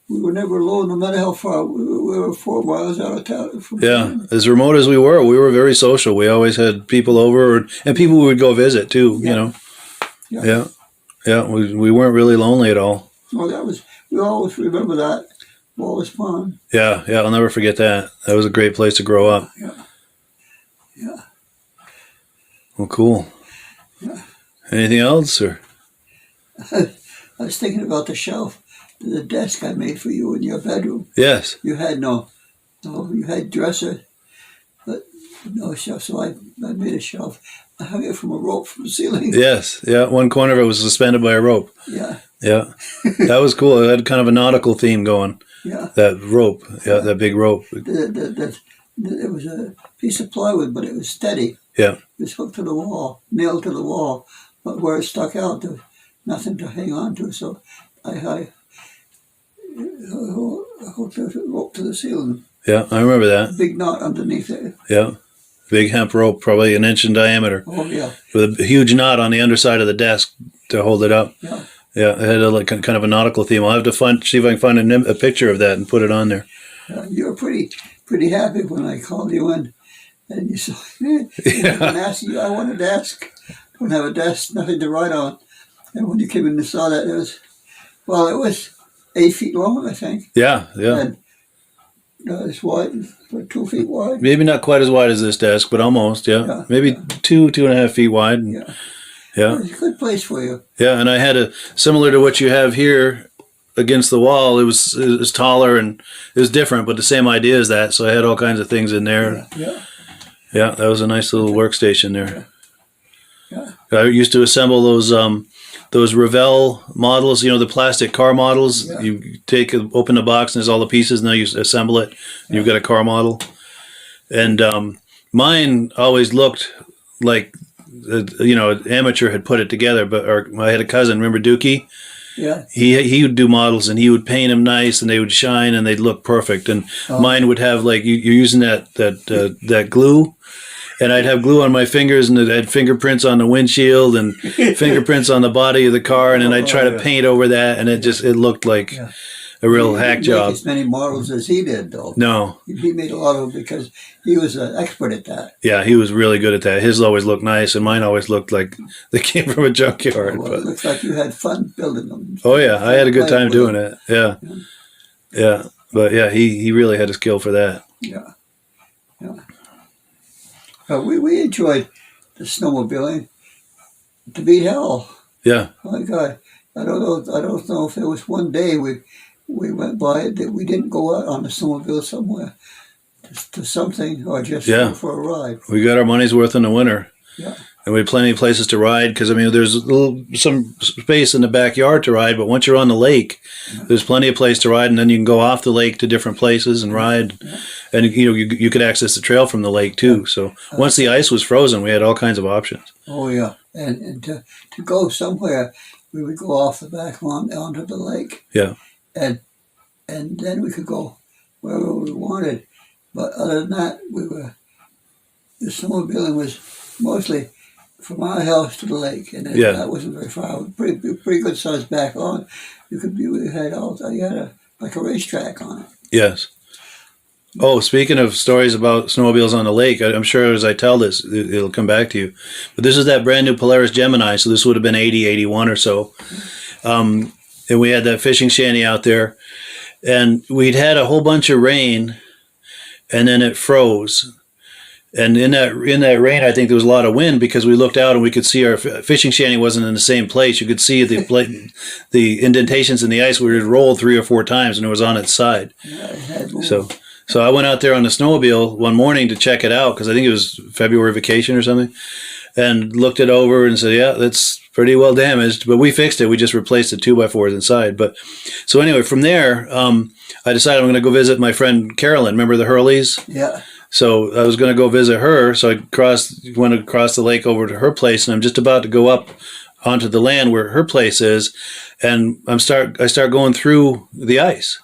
we were never alone, no matter how far we were 4 miles out of town. Yeah, as remote as we were very social. We always had people over, and people we would go visit too. Yeah. You know. Yeah. Yeah. We weren't really lonely at all. No, we always remember that. Always fun. Yeah. I'll never forget that. That was a great place to grow up. Yeah. Well, cool. Yeah. Anything else, or? I was thinking about the shelf, the desk I made for you in your bedroom. Yes. You had you had dresser, but no shelf. So I made a shelf. I hung it from a rope from the ceiling. Yes. Yeah. One corner of it was suspended by a rope. Yeah. Yeah. That was cool. It had kind of a nautical theme going. Yeah. That rope. Yeah. That big rope. It was a piece of plywood, but it was steady. Yeah. It was hooked to the wall, nailed to the wall, but where it stuck out, there was nothing to hang on to. So I hooked the rope to the ceiling. Yeah. I remember that. Big knot underneath it. Yeah. Big hemp rope, probably an inch in diameter. Oh, yeah. With a huge knot on the underside of the desk to hold it up. Yeah. Yeah, it had kind of a nautical theme. I'll have to see if I can find a picture of that and put it on there. You were pretty happy when I called you in, and you saw I wanted a desk. Don't have a desk, nothing to write on. And when you came in and saw that, it was 8 feet long, I think. Yeah. And it's wide, like 2 feet wide. Maybe not quite as wide as this desk, but almost. Yeah. Maybe 2.5 feet wide. Yeah. Yeah. It's a good place for you. Yeah, and I had similar to what you have here against the wall. It was taller and it was different, but the same idea as that. So I had all kinds of things in there. Yeah, that was a nice little workstation there. Yeah. I used to assemble those Revell models, the plastic car models. Yeah. You open the box and there's all the pieces, and then you assemble it. And you've got a car model. And mine always looked like an amateur had put it together, but I had a cousin, remember Dookie? Yeah. He would do models, and he would paint them nice, and they would shine, and they'd look perfect. And mine would have, like, you're using that glue, and I'd have glue on my fingers, and it had fingerprints on the windshield and fingerprints on the body of the car, and then I'd try to paint over that, and it looked like a real hack job. Make as many models as he did, though. No. He made a lot of them because he was an expert at that. Yeah, he was really good at that. His always looked nice, and mine always looked like they came from a junkyard. Well, it looks like you had fun building them. Oh, yeah. I had a good time doing it. Yeah. But, yeah, he really had a skill for that. Yeah. We enjoyed the snowmobiling to beat hell. Yeah. Oh, my God. I don't know if there was one day we went by it that we didn't go out on the snowmobile somewhere to something or just go for a ride. We got our money's worth in the winter. Yeah. And we had plenty of places to ride because, there's some space in the backyard to ride, but once you're on the lake, there's plenty of place to ride, and then you can go off the lake to different places and ride. Yeah. And, you could access the trail from the lake, too. So once the ice was frozen, we had all kinds of options. Oh, yeah. And to go somewhere, we would go off the back lawn onto the lake. Yeah. And then we could go wherever we wanted. But other than that, the snowmobiling was mostly from our house to the lake, and that wasn't very far. Pretty good sized back lawn. You had like a racetrack on it. Yes. Oh, speaking of stories about snowmobiles on the lake, I'm sure as I tell this, it'll come back to you. But this is that brand new Polaris Gemini, so this would have been 80, 81 or so. And we had that fishing shanty out there, and we'd had a whole bunch of rain, and then it froze. And in that rain, I think there was a lot of wind because we looked out and we could see our fishing shanty wasn't in the same place. You could see the indentations in the ice where it rolled 3 or 4 times and it was on its side. Yeah, it had moved. So I went out there on the snowmobile one morning to check it out because I think it was February vacation or something. and looked it over and said, yeah, that's pretty well damaged, but we fixed it. We just replaced the 2x4s inside. But so anyway, from there, I decided I'm going to go visit my friend Carolyn. Remember the Hurleys? Yeah. So I was going to go visit her. So I went across the lake over to her place, and I'm just about to go up onto the land where her place is, and I start going through the ice.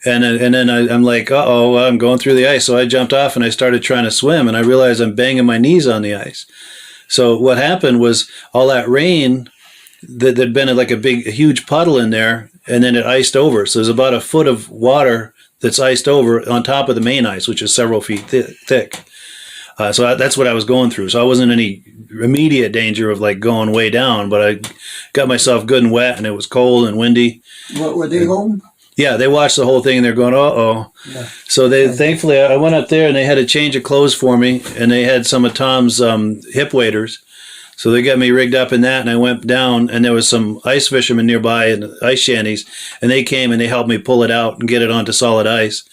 And then I'm like, uh-oh, I'm going through the ice. So I jumped off and I started trying to swim, and I realized I'm banging my knees on the ice. So what happened was all that rain, there'd been like a huge puddle in there, and then it iced over. So there's about a foot of water that's iced over on top of the main ice, which is several feet thick. So that's what I was going through. So I wasn't in any immediate danger of like going way down, but I got myself good and wet, and it was cold and windy. What, were they home? Yeah, they watched the whole thing, and they're going, uh-oh. Yeah. So thankfully, I went up there, and they had a change of clothes for me, and they had some of Tom's hip waders. So they got me rigged up in that, and I went down, and there was some ice fishermen nearby and ice shanties, and they came and they helped me pull it out and get it onto solid ice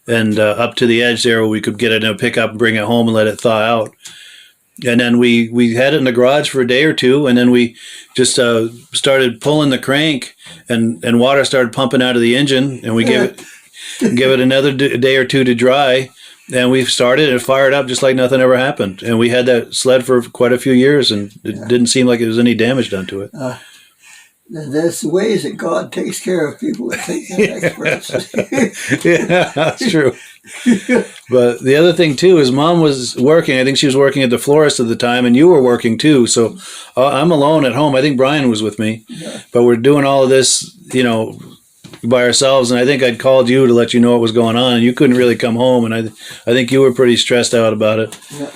and up to the edge there where we could get it in a pickup and bring it home and let it thaw out. And then we had it in the garage for a day or two, and then we just started pulling the crank, and water started pumping out of the engine, and we give it another day or two to dry, and we started and fired up just like nothing ever happened. And we had that sled for quite a few years, and it didn't seem like there was any damage done to it. There's ways that God takes care of people that take care of experts. Yeah, that's true. But the other thing, too, is Mom was working. I think she was working at the florist at the time, and you were working, too. So I'm alone at home. I think Brian was with me. Yeah. But we're doing all of this, by ourselves. And I think I'd called you to let you know what was going on, and you couldn't really come home. And I think you were pretty stressed out about it. Yeah.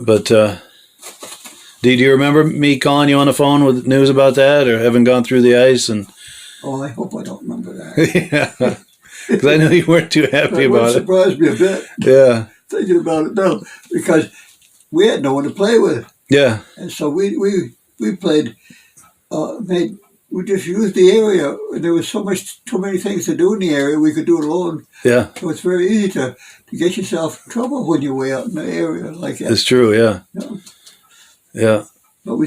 But do you remember me calling you on the phone with news about that, or having gone through the ice? And oh, I hope I don't remember that. Yeah. Because I know you weren't too happy about it. It surprised me a bit. Yeah. Thinking about it now, because we had no one to play with. Yeah. And so we played, we just used the area. There was too many things to do in the area. We could do it alone. Yeah. So it's very easy to get yourself in trouble when you're way out in the area like that. It's true, yeah. Yeah. But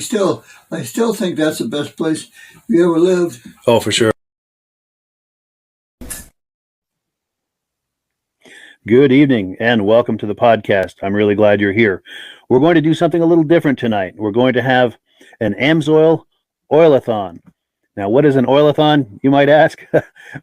I still think that's the best place we ever lived. Oh, for sure. Good evening and welcome to the podcast. I'm really glad you're here. We're going to do something a little different tonight. We're going to have an AMSOIL Oilathon. Now, what is an Oilathon, you might ask?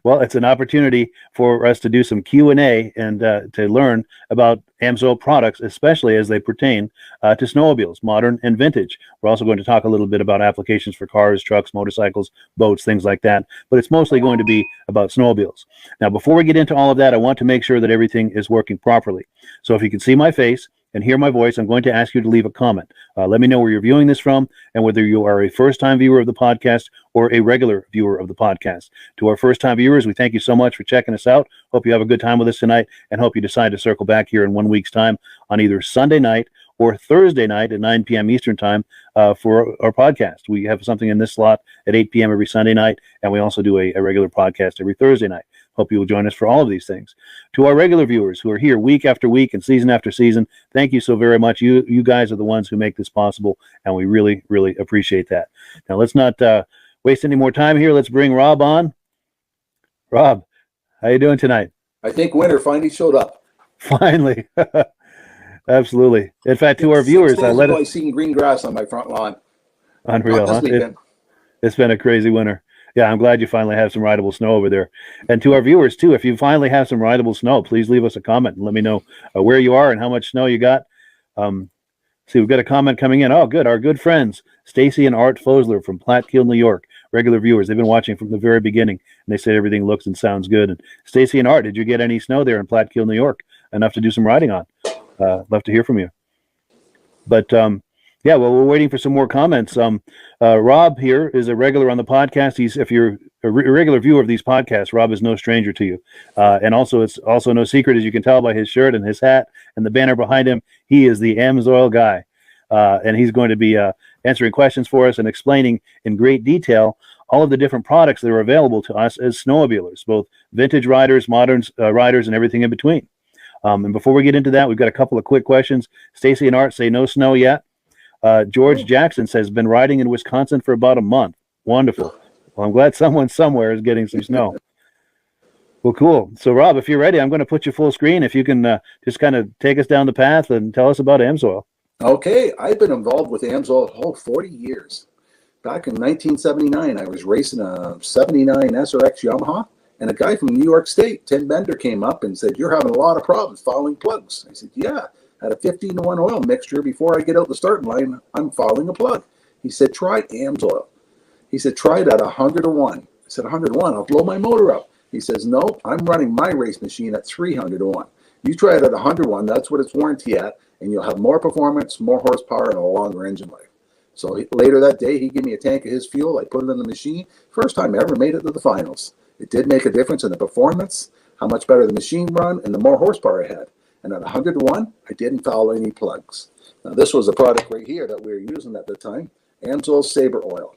Well, it's an opportunity for us to do some Q&A and to learn about AMSOIL products, especially as they pertain to snowmobiles, modern and vintage. We're also going to talk a little bit about applications for cars, trucks, motorcycles, boats, things like that. But it's mostly going to be about snowmobiles. Now, before we get into all of that, I want to make sure that everything is working properly. So if you can see my face and hear my voice, I'm going to ask you to leave a comment. Let me know where you're viewing this from and whether you are a first-time viewer of the podcast or a regular viewer of the podcast. To our first-time viewers, we thank you so much for checking us out. Hope you have a good time with us tonight, and hope you decide to circle back here in 1 week's time on either Sunday night or Thursday night at 9 p.m. Eastern time for our podcast. We have something in this slot at 8 p.m. every Sunday night, and we also do a regular podcast every Thursday night. Hope you will join us for all of these things. To our regular viewers who are here week after week and season after season, thank you so very much. You guys are the ones who make this possible, and we really, really appreciate that. Now, let's not waste any more time here. Let's bring Rob on. Rob, how you doing tonight? I think winter finally showed up. Finally. Absolutely. In fact, to our viewers, I seen green grass on my front lawn. Unreal, huh? It's been a crazy winter. Yeah, I'm glad you finally have some rideable snow over there. And to our viewers, too, if you finally have some rideable snow, please leave us a comment and let me know where you are and how much snow you got. See, we've got a comment coming in. Oh, good. Our good friends, Stacy and Art Fosler from Platkill, New York. Regular viewers. They've been watching from the very beginning, and they said everything looks and sounds good. And Stacy and Art, did you get any snow there in Platkill, New York? Enough to do some riding on? Love to hear from you. But yeah, well, we're waiting for some more comments. Rob here is a regular on the podcast. If you're a regular viewer of these podcasts, Rob is no stranger to you. And also, it's also no secret, as you can tell by his shirt and his hat and the banner behind him, he is the AMSOIL guy. And he's going to be answering questions for us and explaining in great detail all of the different products that are available to us as snowmobilers, both vintage riders, modern riders, and everything in between. And before we get into that, we've got a couple of quick questions. Stacy and Art say no snow yet. George Jackson says, been riding in Wisconsin for about a month. Wonderful. Well, I'm glad someone somewhere is getting some snow. Well, cool. So, Rob, if you're ready, I'm going to put you full screen. If you can just kind of take us down the path and tell us about AMSOIL. Okay, I've been involved with AMSOIL 40 years. Back in 1979, I was racing a 79 SRX Yamaha, and a guy from New York State, Tim Bender, came up and said, "You're having a lot of problems fouling plugs." I said, "Yeah, I had a 15-to-1 oil mixture. Before I get out the starting line, I'm fouling a plug." He said, "Try AMSOIL." He said, "Try it at 100-to-1. I said, 100-to-1, I'll blow my motor up. He says, "No, I'm running my race machine at 300-to-1. You try it at 100-to-1, that's what it's warranty at, and you'll have more performance, more horsepower, and a longer engine life." So later that day, he gave me a tank of his fuel. I put it in the machine. First time I ever made it to the finals. It did make a difference in the performance, how much better the machine run, and the more horsepower I had. And at 100-to-1, I didn't foul any plugs. Now, this was a product right here that we were using at the time, AMSOIL Sabre Oil.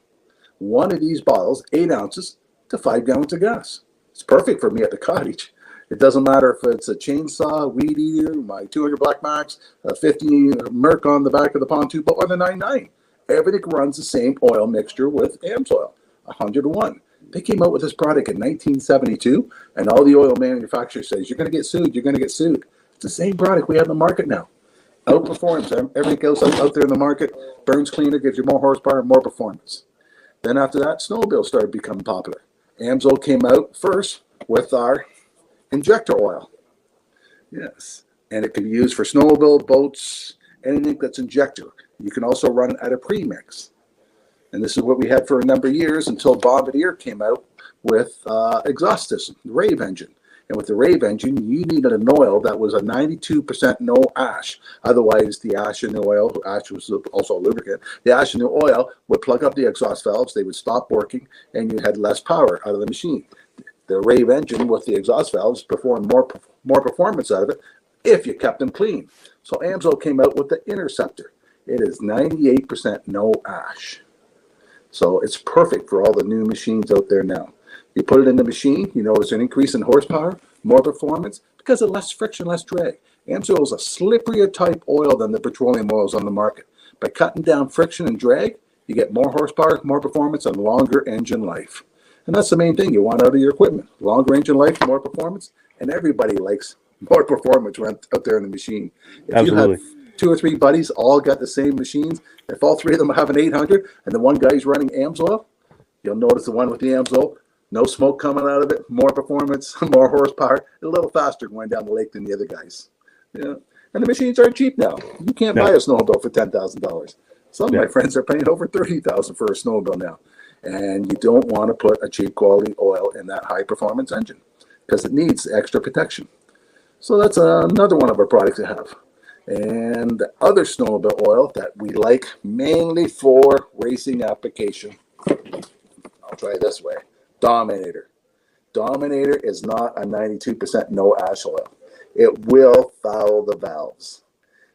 One of these bottles, 8 ounces to 5 gallons of gas. It's perfect for me at the cottage. It doesn't matter if it's a chainsaw, weed eater, my 200 Black Max, a 50 Merc on the back of the pontoon, but with a 99. Everything runs the same oil mixture with AMSOIL, 100-to-1. They came out with this product in 1972, and all the oil manufacturers says, "You're going to get sued, you're going to get sued." It's the same product we have in the market now. Outperforms everything else out there in the market. Burns cleaner, gives you more horsepower, more performance. Then after that, snowmobiles started becoming popular. AMSOIL came out first with our injector oil. Yes, and it can be used for snowmobile, boats, anything that's injector. You can also run it at a premix. And this is what we had for a number of years until Bombardier came out with exhaust system, the Rave engine. And with the Rave engine, you needed an oil that was a 92% no ash. Otherwise, the ash in the oil, ash was also a lubricant, the ash in the oil would plug up the exhaust valves, they would stop working, and you had less power out of the machine. The Rave engine with the exhaust valves performed more performance out of it if you kept them clean. So AMSOIL came out with the Interceptor. It is 98% no ash. So it's perfect for all the new machines out there now. You put it in the machine, you notice an increase in horsepower, more performance, because of less friction, less drag. AMSOIL is a slipperier type oil than the petroleum oils on the market. By cutting down friction and drag, you get more horsepower, more performance, and longer engine life. And that's the main thing you want out of your equipment. Longer engine life, more performance, and everybody likes more performance out there in the machine. If Absolutely. you have 2 or 3 buddies all got the same machines, if all 3 of them have an 800 and the one guy's running AMSOIL, you'll notice the one with the AMSOIL, no smoke coming out of it, more performance, more horsepower, a little faster going down the lake than the other guys. Yeah. And the machines aren't cheap now. You can't buy a snowmobile for $10,000. Some of my friends are paying over $30,000 for a snowmobile now. And you don't want to put a cheap quality oil in that high performance engine because it needs extra protection. So that's another one of our products to have. And the other snowmobile oil that we like mainly for racing application, I'll try it this way, Dominator. Dominator is not a 92% no ash oil. It will foul the valves.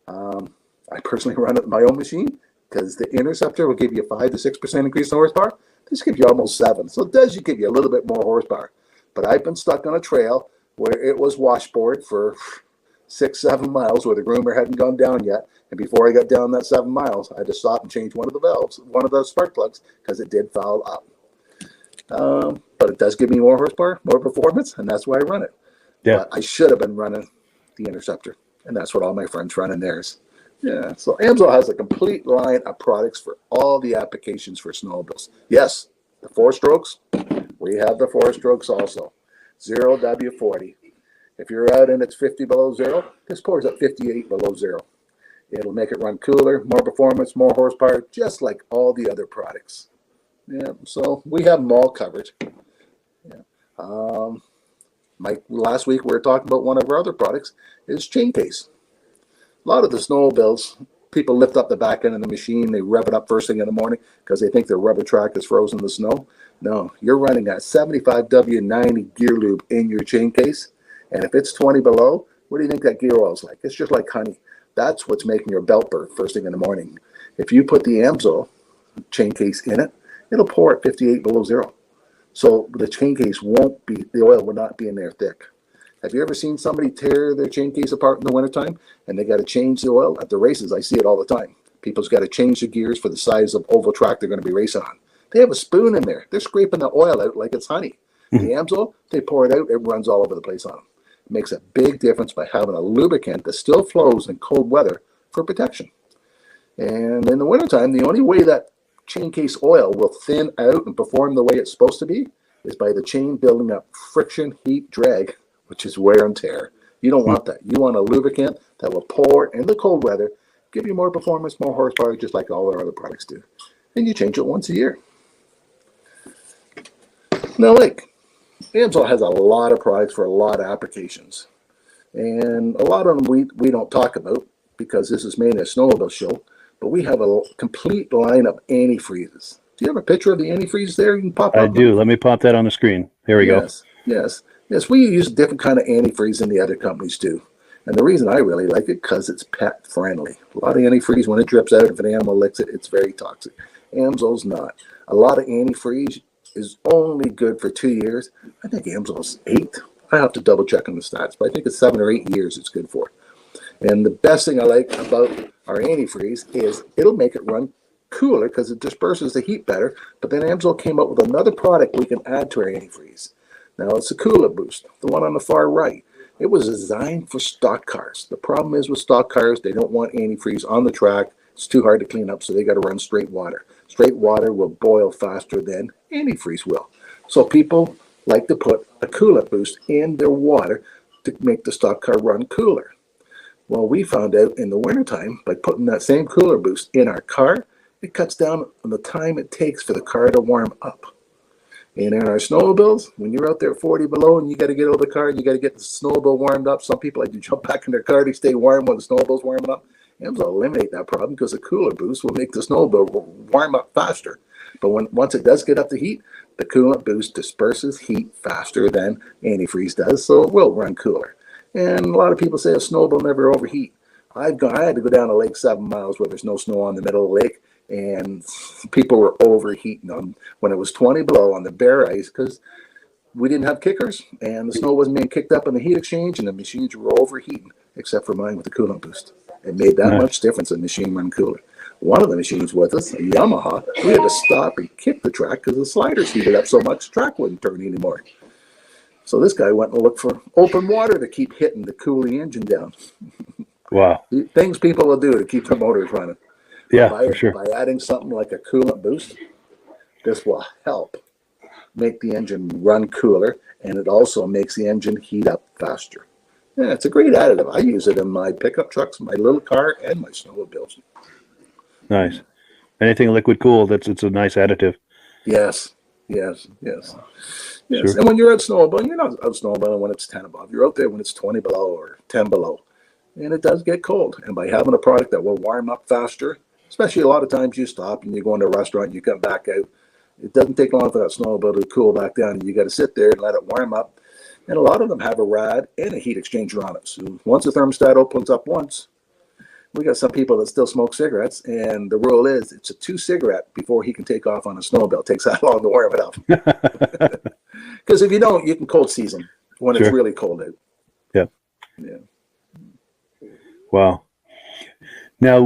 I personally run it in my own machine because the Interceptor will give you a 5 to 6% increase in horsepower. This gives you almost 7. So it does give you a little bit more horsepower. But I've been stuck on a trail where it was washboard for 6-7 miles where the groomer hadn't gone down yet. And before I got down that 7 miles, I had to stop and change one of the valves, one of those spark plugs, because it did foul up. But it does give me more horsepower, more performance, and that's why I run it. Yeah. But I should have been running the Interceptor, and that's what all my friends run in theirs. Yeah, so AMSOIL has a complete line of products for all the applications for snowmobiles. Yes, the 4-strokes, we have the 4-strokes also. 0W40. If you're out and it's 50 below zero, this pours at 58 below zero. It'll make it run cooler, more performance, more horsepower, just like all the other products. Yeah, so we have them all covered. Yeah. Last week we were talking about one of our other products is chain case. A lot of the snowmobiles, people lift up the back end of the machine, they rev it up first thing in the morning because they think their rubber track is frozen in the snow. No, you're running a 75W90 gear lube in your chain case, and if it's 20 below, what do you think that gear oil is like? It's just like honey. That's what's making your belt burn first thing in the morning. If you put the AMSOIL chain case in it, it'll pour at 58 below zero. So the chain case won't be, the oil will not be in there thick. Have you ever seen somebody tear their chain case apart in the wintertime and they got to change the oil? At the races, I see it all the time. People's got to change the gears for the size of oval track they're going to be racing on. They have a spoon in there. They're scraping the oil out like it's honey. The Amsoil, they pour it out, it runs all over the place on them. It makes a big difference by having a lubricant that still flows in cold weather for protection. And in the wintertime, the only way that chain case oil will thin out and perform the way it's supposed to be is by the chain building up friction, heat, drag, which is wear and tear. You don't want that. You want a lubricant that will pour in the cold weather, give you more performance, more horsepower, just like all our other products do. And you change it once a year. Now, like, Amsoil has a lot of products for a lot of applications. And a lot of them we don't talk about because this is mainly a snowmobile show, but we have a complete line of antifreezes. Do you have a picture of the antifreeze there? You can pop up. I do. Let me pop that on the screen. There we go. Yes. We use a different kind of antifreeze than the other companies do. And the reason I really like it, because it's pet friendly. A lot of antifreeze, when it drips out, if an animal licks it, it's very toxic. Amsoil's not. A lot of antifreeze is only good for 2 years. I think Amsoil's 8. I have to double check on the stats, but I think it's 7 or 8 years it's good for. And the best thing I like about our antifreeze is it'll make it run cooler because it disperses the heat better. But then Amsoil came up with another product we can add to our antifreeze. Now it's a cooler boost, the one on the far right. It was designed for stock cars. The problem is with stock cars, they don't want antifreeze on the track. It's too hard to clean up, so they got to run straight water. Straight water will boil faster than antifreeze will. So people like to put a coolant boost in their water to make the stock car run cooler. Well, we found out in the wintertime, by putting that same cooler boost in our car, it cuts down on the time it takes for the car to warm up. And in our snowmobiles, when you're out there at 40 below and you got to get out of the car and you got to get the snowmobile warmed up, some people like to jump back in their car to stay warm when the snowmobile's warming up. Amsoil will eliminate that problem because a cooler boost will make the snowmobile warm up faster. But once it does get up to heat, the coolant boost disperses heat faster than antifreeze does, so it will run cooler. And a lot of people say a snowmobile never overheat. I had to go down a lake 7 miles where there's no snow on the middle of the lake, and people were overheating them when it was 20 below on the bare ice because we didn't have kickers and the snow wasn't being kicked up in the heat exchange and the machines were overheating, except for mine with the coolant boost. It made that much difference in the machine run cooler. One of the machines with us, a Yamaha, we had to stop and kick the track because the sliders heated up so much the track wouldn't turn anymore. So this guy went and looked for open water to keep hitting to cool the engine down. Wow. Things people will do to keep their motors running. Yeah, for sure. By adding something like a coolant boost, this will help make the engine run cooler, and it also makes the engine heat up faster. Yeah, it's a great additive. I use it in my pickup trucks, my little car, and my snowmobiles. Nice. Anything liquid cooled, it's a nice additive. Yes. Sure. And when you're out snowmobiling, you're not out snowmobiling when it's 10 above. You're out there when it's 20 below or 10 below. And it does get cold. And by having a product that will warm up faster, especially a lot of times you stop and you go into a restaurant and you come back out, it doesn't take long for that snowmobile to cool back down. And you got to sit there and let it warm up. And a lot of them have a rad and a heat exchanger on it. So once the thermostat opens up once, we got some people that still smoke cigarettes, and the rule is it's a 2 cigarette before he can take off on a snowmobile. It takes that long to warm it up. Because if you don't, you can cold season when it's really cold out. Yeah. Wow. Now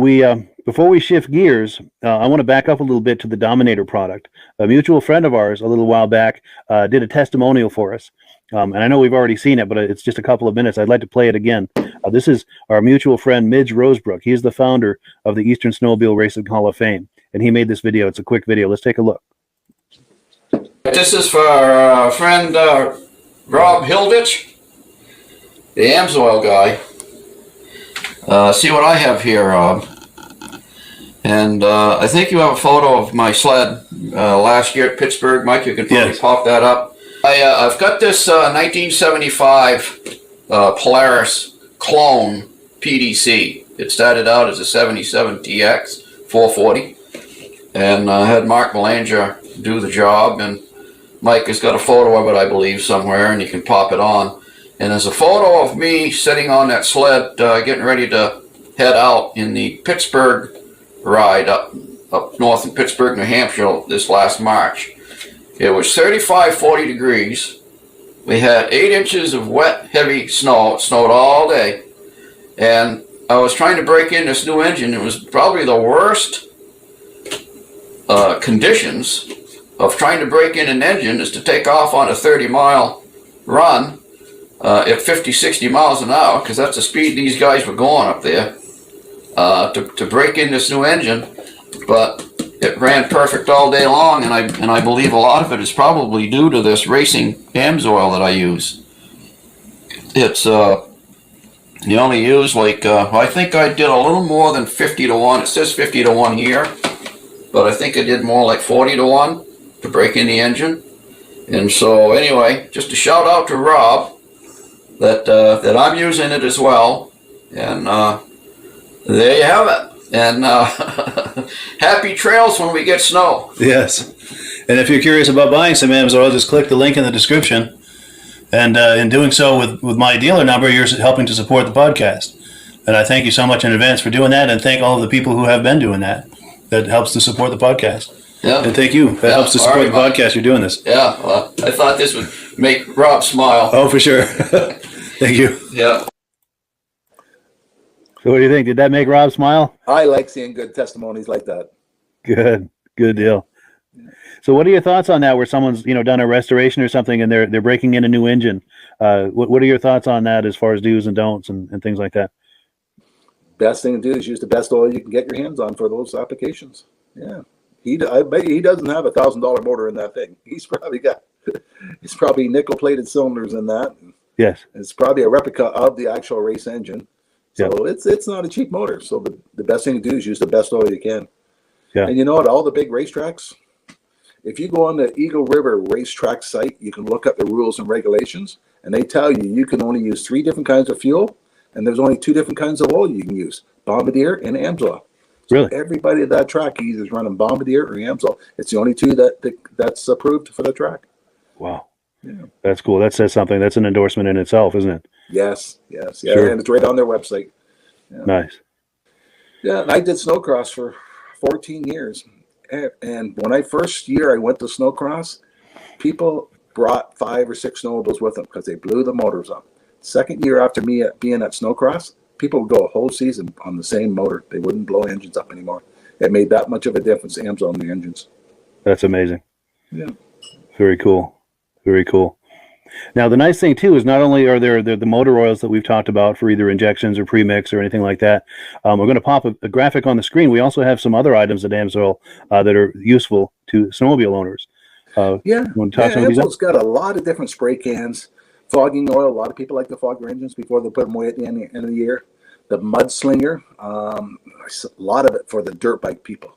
before we shift gears, I want to back up a little bit to the Dominator product. A mutual friend of ours a little while back did a testimonial for us. And I know we've already seen it, but it's just a couple of minutes. I'd like to play it again. This is our mutual friend, Midge Rosebrook. He's the founder of the Eastern Snowmobile Racing Hall of Fame. And he made this video. It's a quick video. Let's take a look. This is for our friend Rob Hilditch, the Amsoil guy. See what I have here, Rob. And I think you have a photo of my sled last year at Pittsburgh. Mike, you can probably pop that up. I've got this 1975 Polaris clone PDC. It started out as a 77 TX 440, and I had Mark Belanger do the job, and Mike has got a photo of it, I believe, somewhere, and you can pop it on. And there's a photo of me sitting on that sled getting ready to head out in the Pittsburgh ride up north in Pittsburgh, New Hampshire this last March. It was 35, 40 degrees. we had 8 inches of wet, heavy snow. It snowed all day. And I was trying to break in this new engine. It was probably the worst conditions of trying to break in an engine is to take off on a 30-mile run at 50, 60 miles an hour, because that's the speed these guys were going up there, to break in this new engine. But it ran perfect all day long, and I believe a lot of it is probably due to this racing AMSOIL that I use. It's you only use like I think I did a little more than 50 to 1. It says 50 to 1 here, but I think I did more like 40 to 1 to break in the engine. And so anyway, just a shout out to Rob that I'm using it as well, and there you have it. And happy trails when we get snow. Yes. And if you're curious about buying some AMSOIL, just click the link in the description. And in doing so with my dealer number, you're helping to support the podcast. And I thank you so much in advance for doing that, and thank all of the people who have been doing that. That helps to support the podcast. Yeah. And thank you. That helps to support the podcast. You're doing this. Yeah. Well, I thought this would make Rob smile. Oh, for sure. Thank you. Yeah. So what do you think? Did that make Rob smile? I like seeing good testimonies like that. Good deal. So what are your thoughts on that, where someone's, done a restoration or something and they're breaking in a new engine? What are your thoughts on that as far as do's and don'ts and things like that? Best thing to do is use the best oil you can get your hands on for those applications. Yeah. I bet he doesn't have $1,000 motor in that thing. He's probably nickel plated cylinders in that. Yes. It's probably a replica of the actual race engine. So it's not a cheap motor. So the best thing to do is use the best oil you can. Yeah. And you know, at all the big racetracks, if you go on the Eagle River racetrack site, you can look up the rules and regulations, and they tell you can only use 3 different kinds of fuel, and there's only 2 different kinds of oil you can use, Bombardier and AMSOIL. So really? Everybody at that track either is running Bombardier or AMSOIL. It's the only 2 that's approved for the track. Wow. Yeah. That's cool. That says something. That's an endorsement in itself, isn't it? Yes. Yeah, sure. And it's right on their website. Yeah. Nice. Yeah, and I did snowcross for 14 years. And when I went to snowcross, people brought 5 or 6 snowmobiles with them because they blew the motors up. Second year after me being at snowcross, people would go a whole season on the same motor. They wouldn't blow engines up anymore. It made that much of a difference, AMSOIL on the engines. That's amazing. Yeah. Very cool. Very cool. Now, the nice thing, too, is not only are there the motor oils that we've talked about for either injections or premix or anything like that. We're going to pop a graphic on the screen. We also have some other items at AMSOIL that are useful to snowmobile owners. Yeah. You want to talk some of these up? AMSOIL's got a lot of different spray cans. Fogging oil. A lot of people like to fog their engines before they put them away at the end of the year. The Mudslinger. A lot of it for the dirt bike people.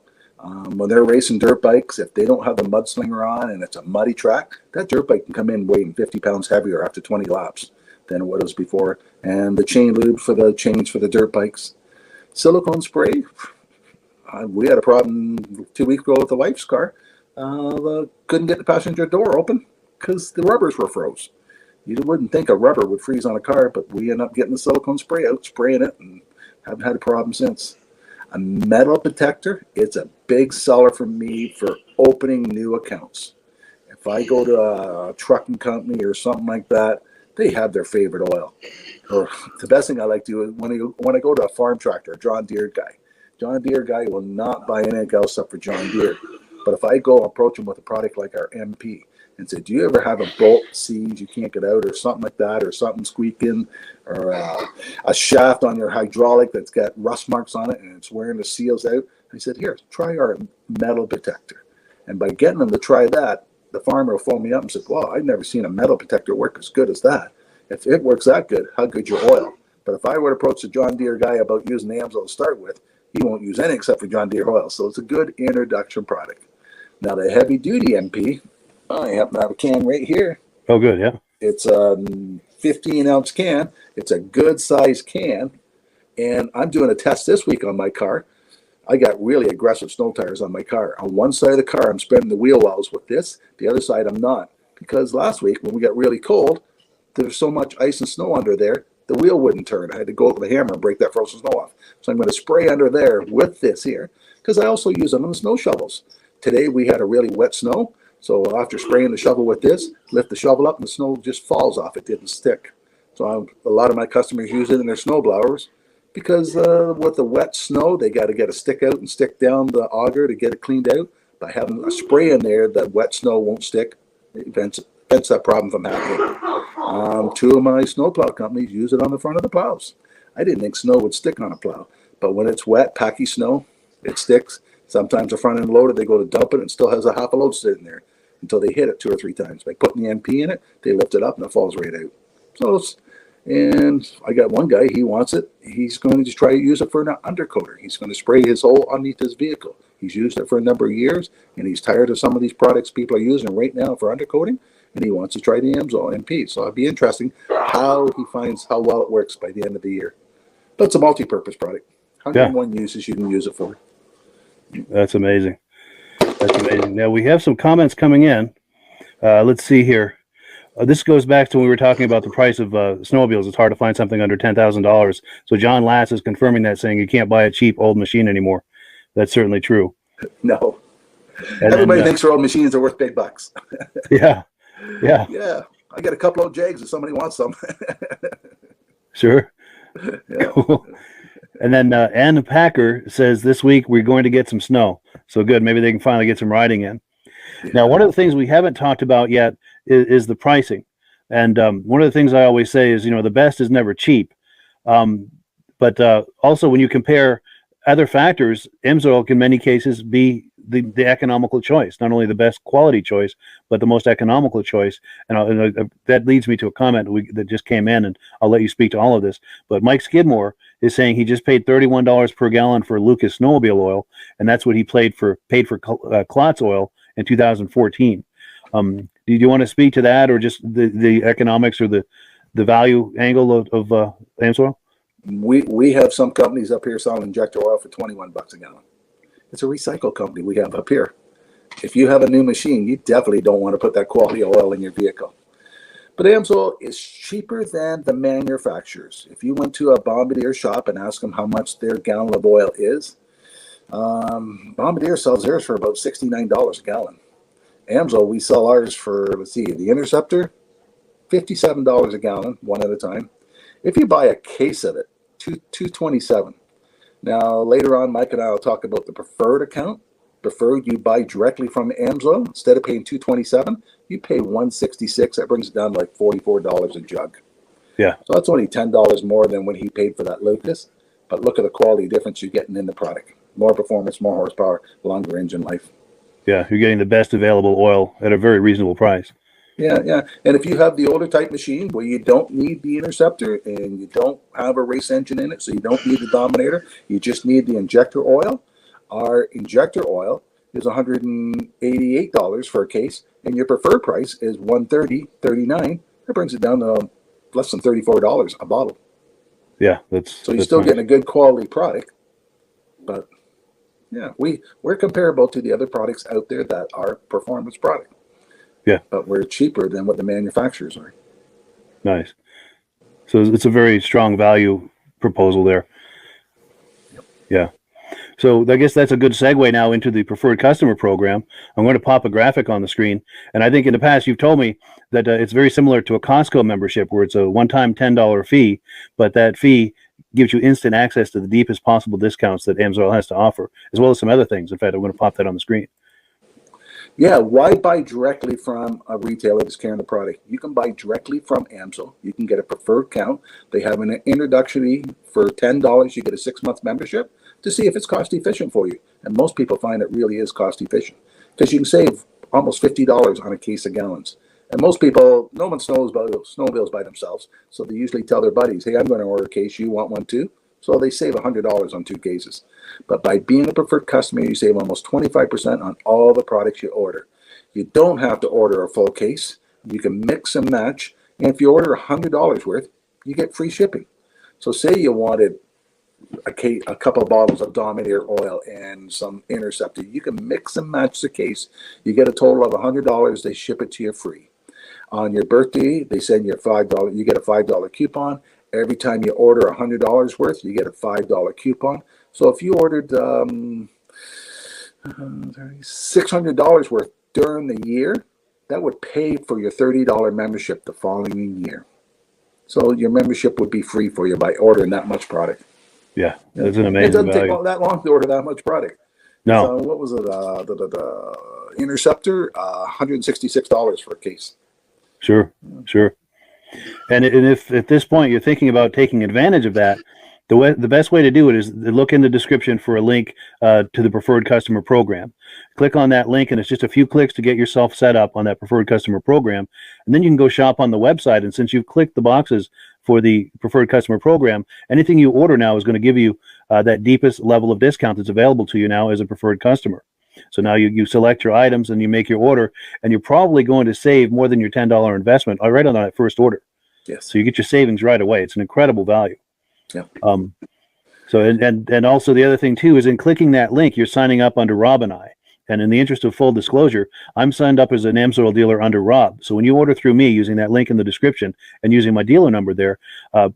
When they're racing dirt bikes, if they don't have the Mudslinger on and it's a muddy track, that dirt bike can come in weighing 50 pounds heavier after 20 laps than what it was before. And the chain lube for the chains for the dirt bikes. Silicone spray. We had a problem 2 weeks ago with the wife's car. Couldn't get the passenger door open because the rubbers were froze. You wouldn't think a rubber would freeze on a car, but we ended up getting the silicone spray out, spraying it, and haven't had a problem since. A metal detector, it's a big seller for me for opening new accounts. If I go to a trucking company or something like that, they have their favorite oil. Or the best thing I like to do is when I go to a farm tractor, a John Deere guy will not buy anything else except for John Deere. But if I go approach him with a product like our MP and say, do you ever have a bolt seize you can't get out or something like that, or something squeaking, or a shaft on your hydraulic that's got rust marks on it and it's wearing the seals out? I said, here, try our metal detector. And by getting them to try that, the farmer will phone me up and said, well, I've never seen a metal detector work as good as that. If it works that good, how good's your oil? But if I were to approach the John Deere guy about using the AMSOIL to start with, he won't use anything except for John Deere oil. So it's a good introduction product. Now the heavy duty MP, I happen to have a can right here. Oh, good, yeah. It's a 15-ounce can. It's a good size can. And I'm doing a test this week on my car. I got really aggressive snow tires on my car. On one side of the car, I'm spinning the wheel wells with this. The other side, I'm not. Because last week, when we got really cold, there was so much ice and snow under there, the wheel wouldn't turn. I had to go with the hammer and break that frozen snow off. So I'm going to spray under there with this here. Because I also use them on the snow shovels. Today, we had a really wet snow. So after spraying the shovel with this, lift the shovel up and the snow just falls off. It didn't stick. So a lot of my customers use it in their snow blowers because with the wet snow, they got to get a stick out and stick down the auger to get it cleaned out. By having a spray in there, that wet snow won't stick. It prevents that problem from happening. Two of my snowplow companies use it on the front of the plows. I didn't think snow would stick on a plow, but when it's wet, packy snow, it sticks. Sometimes the front end loader, they go to dump it and it still has a half a load sitting there until they hit it 2 or 3 times. By putting the MP in it, they lift it up and it falls right out. So, and I got one guy, he wants it. He's going to try to use it for an undercoater. He's going to spray his whole underneath his vehicle. He's used it for a number of years, and he's tired of some of these products people are using right now for undercoating, and he wants to try the AMSOIL MP. So it'd be interesting how he finds how well it works by the end of the year. But it's a multi-purpose product. 101 uses you can use it for. That's amazing. That's amazing. Now we have some comments coming in. Let's see here. This goes back to when we were talking about the price of snowmobiles. It's hard to find something under $10,000. So John Lass is confirming that, saying you can't buy a cheap old machine anymore. That's certainly true. No. And everybody thinks their old machines are worth big bucks. Yeah. Yeah. I got a couple of Jags if somebody wants some. Sure. Yeah. Cool. And then Ann Packer says this week we're going to get some snow. So good. Maybe they can finally get some riding in. Yeah. Now, one of the things we haven't talked about yet is the pricing. And one of the things I always say is, the best is never cheap. But also when you compare other factors, AMSOIL can in many cases be the economical choice, not only the best quality choice, but the most economical choice. And that leads me to a comment that just came in, and I'll let you speak to all of this. But Mike Skidmore is saying he just paid $31 per gallon for Lucas snowmobile oil, and that's what he paid for Klotz oil in 2014. Do you want to speak to that, or just the economics or the value angle of AMSOIL? We have some companies up here selling injector oil for $21 a gallon. It's a recycle company we have up here. If you have a new machine, you definitely don't want to put that quality oil in your vehicle. But AMSOIL is cheaper than the manufacturers. If you went to a Bombardier shop and asked them how much their gallon of oil is, Bombardier sells theirs for about $69 a gallon. AMSOIL, we sell ours for, the Interceptor, $57 a gallon, one at a time. If you buy a case of it, $227. Now, later on, Mike and I will talk about the preferred account. Preferred, you buy directly from AMSOIL. Instead of paying $227, you pay $166. That brings it down to like $44 a jug. Yeah. So that's only $10 more than what he paid for that Lucas. But look at the quality difference you're getting in the product. More performance, more horsepower, longer engine life. Yeah, you're getting the best available oil at a very reasonable price. Yeah. And if you have the older type machine where you don't need the Interceptor and you don't have a race engine in it, so you don't need the Dominator, you just need the injector oil. Our injector oil is $188 for a case, and your preferred price is $130.39. That brings it down to less than $34 a bottle. Yeah, so you're still getting a good quality product, but yeah, we're comparable to the other products out there that are performance product. Yeah. But we're cheaper than what the manufacturers are. Nice. So it's a very strong value proposal there. Yep. Yeah. So I guess that's a good segue now into the preferred customer program. I'm going to pop a graphic on the screen. And I think in the past you've told me that it's very similar to a Costco membership where it's a one-time $10 fee, but that fee gives you instant access to the deepest possible discounts that AMSOIL has to offer, as well as some other things. In fact, I'm going to pop that on the screen. Yeah, why buy directly from a retailer that's carrying the product? You can buy directly from AMSOIL. You can get a preferred account. They have an introductory for $10. You get a 6-month membership to see if it's cost efficient for you. And most people find it really is cost efficient because you can save almost $50 on a case of gallons. And most people, no one snowmobiles by themselves. So they usually tell their buddies, hey, I'm going to order a case. You want one too? So they save $100 on 2 cases. But by being a preferred customer, you save almost 25% on all the products you order. You don't have to order a full case. You can mix and match. And if you order $100 worth, you get free shipping. So say you wanted a couple of bottles of Dominator oil and some Interceptor. You can mix and match the case. You get a total of $100. They ship it to you free. On your birthday, they send you $5. You get a $5 coupon. Every time you order $100 worth, you get a $5 coupon. So if you ordered $600 worth during the year, that would pay for your $30 membership the following year. So your membership would be free for you by ordering that much product. Yeah, that's an It amazing doesn't take value. all that long to order that much product. No, So what was it? The Interceptor, $166 for a case. sure. And if at this point you're thinking about taking advantage of that, the best way to do it is to look in the description for a link to the preferred customer program. Click on that link, and it's just a few clicks to get yourself set up on that preferred customer program. And then you can go shop on the website. And since you've clicked the boxes for the preferred customer program, anything you order now is going to give you that deepest level of discount that's available to you now as a preferred customer. So now you select your items and you make your order, and you're probably going to save more than your $10 investment right on that first order. Yes. So you get your savings right away. It's an incredible value. Yeah. So and also the other thing too is in clicking that link, you're signing up under Rob and I. And in the interest of full disclosure, I'm signed up as an AMSOIL dealer under Rob. So when you order through me using that link in the description and using my dealer number there,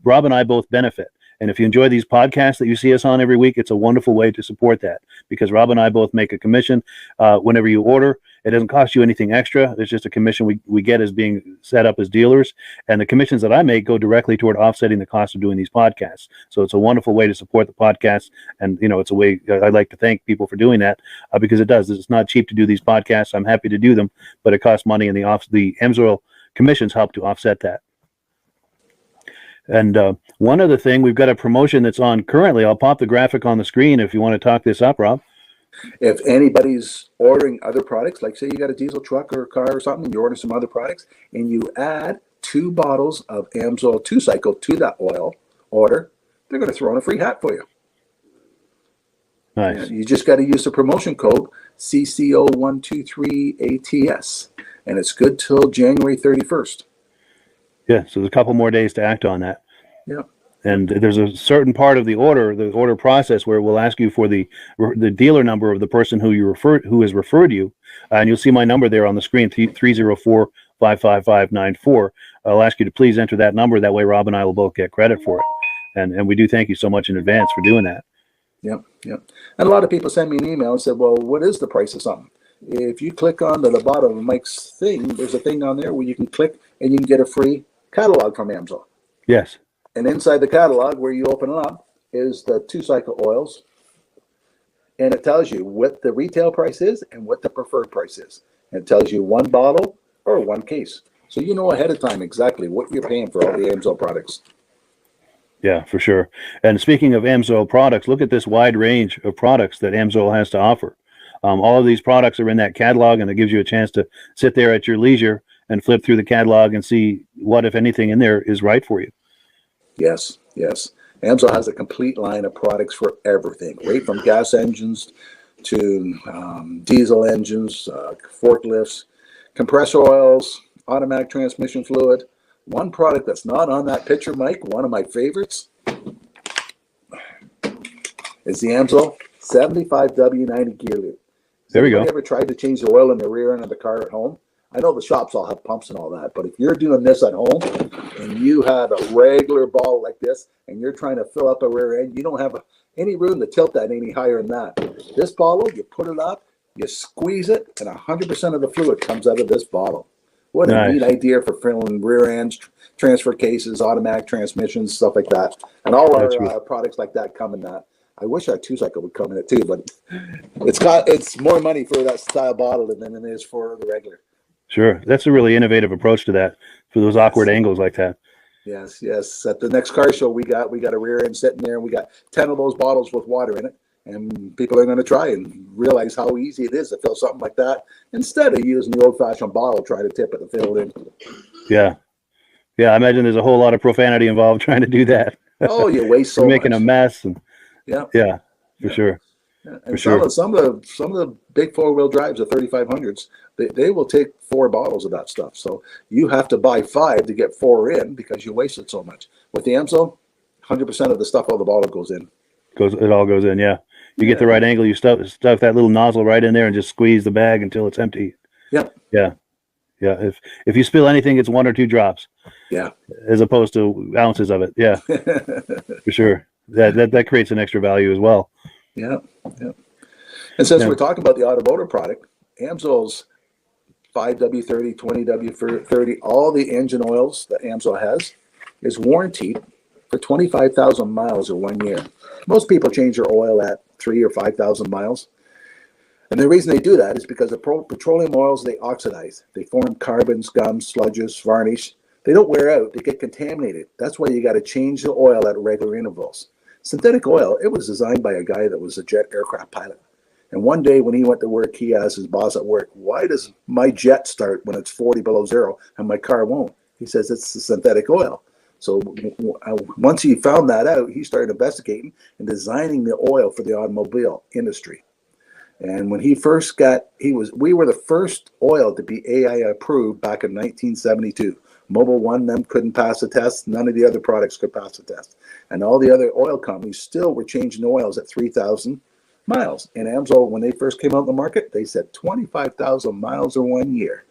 Rob and I both benefit. And if you enjoy these podcasts that you see us on every week, it's a wonderful way to support that, because Rob and I both make a commission whenever you order. It doesn't cost you anything extra. It's just a commission we get as being set up as dealers. And the commissions that I make go directly toward offsetting the cost of doing these podcasts. So it's a wonderful way to support the podcast. And, it's a way I'd like to thank people for doing that because it does. It's not cheap to do these podcasts. I'm happy to do them, but it costs money, and the AMSOIL commissions help to offset that. And one other thing, we've got a promotion that's on currently. I'll pop the graphic on the screen if you want to talk this up, Rob. If anybody's ordering other products, like say you got a diesel truck or a car or something, you order some other products, and you add 2 bottles of AMSOIL 2-cycle to that oil order, they're going to throw in a free hat for you. Nice. You just got to use the promotion code CCO123ATS, and it's good till January 31st. Yeah, so there's a couple more days to act on that. Yeah. And there's a certain part of the order process where we'll ask you for the dealer number of the person who has referred you, and you'll see my number there on the screen, 304-555-94. I'll ask you to please enter that number. That way Rob and I will both get credit for it. And we do thank you so much in advance for doing that. Yep. And a lot of people send me an email and said, well, what is the price of something? If you click on to the bottom of Mike's thing, there's a thing on there where you can click and you can get a free catalog from AMSOIL. Yes. And inside the catalog, where you open it up, is the 2-cycle oils. And it tells you what the retail price is and what the preferred price is. And it tells you 1 bottle or 1 case. So you know ahead of time exactly what you're paying for all the AMSOIL products. Yeah, for sure. And speaking of AMSOIL products, look at this wide range of products that AMSOIL has to offer. All of these products are in that catalog, and it gives you a chance to sit there at your leisure and flip through the catalog and see what, if anything, in there is right for you. Yes. AMSOIL has a complete line of products for everything, right from gas engines to diesel engines, forklifts, compressor oils, automatic transmission fluid. One product that's not on that picture, Mike, one of my favorites, is the AMSOIL 75W90 gear loop. There we go. Have you ever tried to change the oil in the rear end of the car at home? I know the shops all have pumps and all that, but if you're doing this at home and you have a regular bottle like this and you're trying to fill up a rear end, you don't have any room to tilt that any higher than that. This bottle, you put it up, you squeeze it, and 100% of the fluid comes out of this bottle. What a neat idea for filling rear ends, transfer cases, automatic transmissions, stuff like that. And all our products like that come in that. I wish our 2-cycle would come in it too, but it's more money for that style bottle than it is for the regular. Sure. That's a really innovative approach to that, for those awkward angles like that. Yes. At the next car show, we got a rear end sitting there, and we got 10 of those bottles with water in it. And people are going to try and realize how easy it is to fill something like that instead of using the old-fashioned bottle, trying to tip it and fill it in. Yeah. I imagine there's a whole lot of profanity involved trying to do that. Oh, you waste so much. Making a mess. And, yeah, for sure. Yeah. And some of the big 4-wheel drives, the 3500s, they will take 4 bottles of that stuff. So you have to buy 5 to get 4 in because you wasted so much. With the AMSOIL, 100% of the stuff out of the bottle goes in. It all goes in, yeah. You get the right angle, you stuff that little nozzle right in there and just squeeze the bag until it's empty. Yeah. If you spill anything, it's 1 or 2 drops. Yeah. As opposed to ounces of it. Yeah. For sure. That creates an extra value as well. Yeah. And since we're talking about the automotive product, AMSOIL's 5W30, 20W30, all the engine oils that AMSOIL has is warranted for 25,000 miles or 1 year. Most people change their oil at 3,000 or 5,000 miles. And the reason they do that is because the petroleum oils, they oxidize. They form carbons, gums, sludges, varnish. They don't wear out. They get contaminated. That's why you got to change the oil at regular intervals. Synthetic oil, it was designed by a guy that was a jet aircraft pilot. And one day when he went to work, he asked his boss at work, why does my jet start when it's 40 below zero and my car won't? He says it's the synthetic oil. So once he found that out, he started investigating and designing the oil for the automobile industry. And when he first we were the first oil to be AI approved back in 1972. Mobil 1, them couldn't pass the test. None of the other products could pass the test. And all the other oil companies still were changing oils at 3,000 miles. And AMSOIL, when they first came out in the market, they said 25,000 miles or 1 year.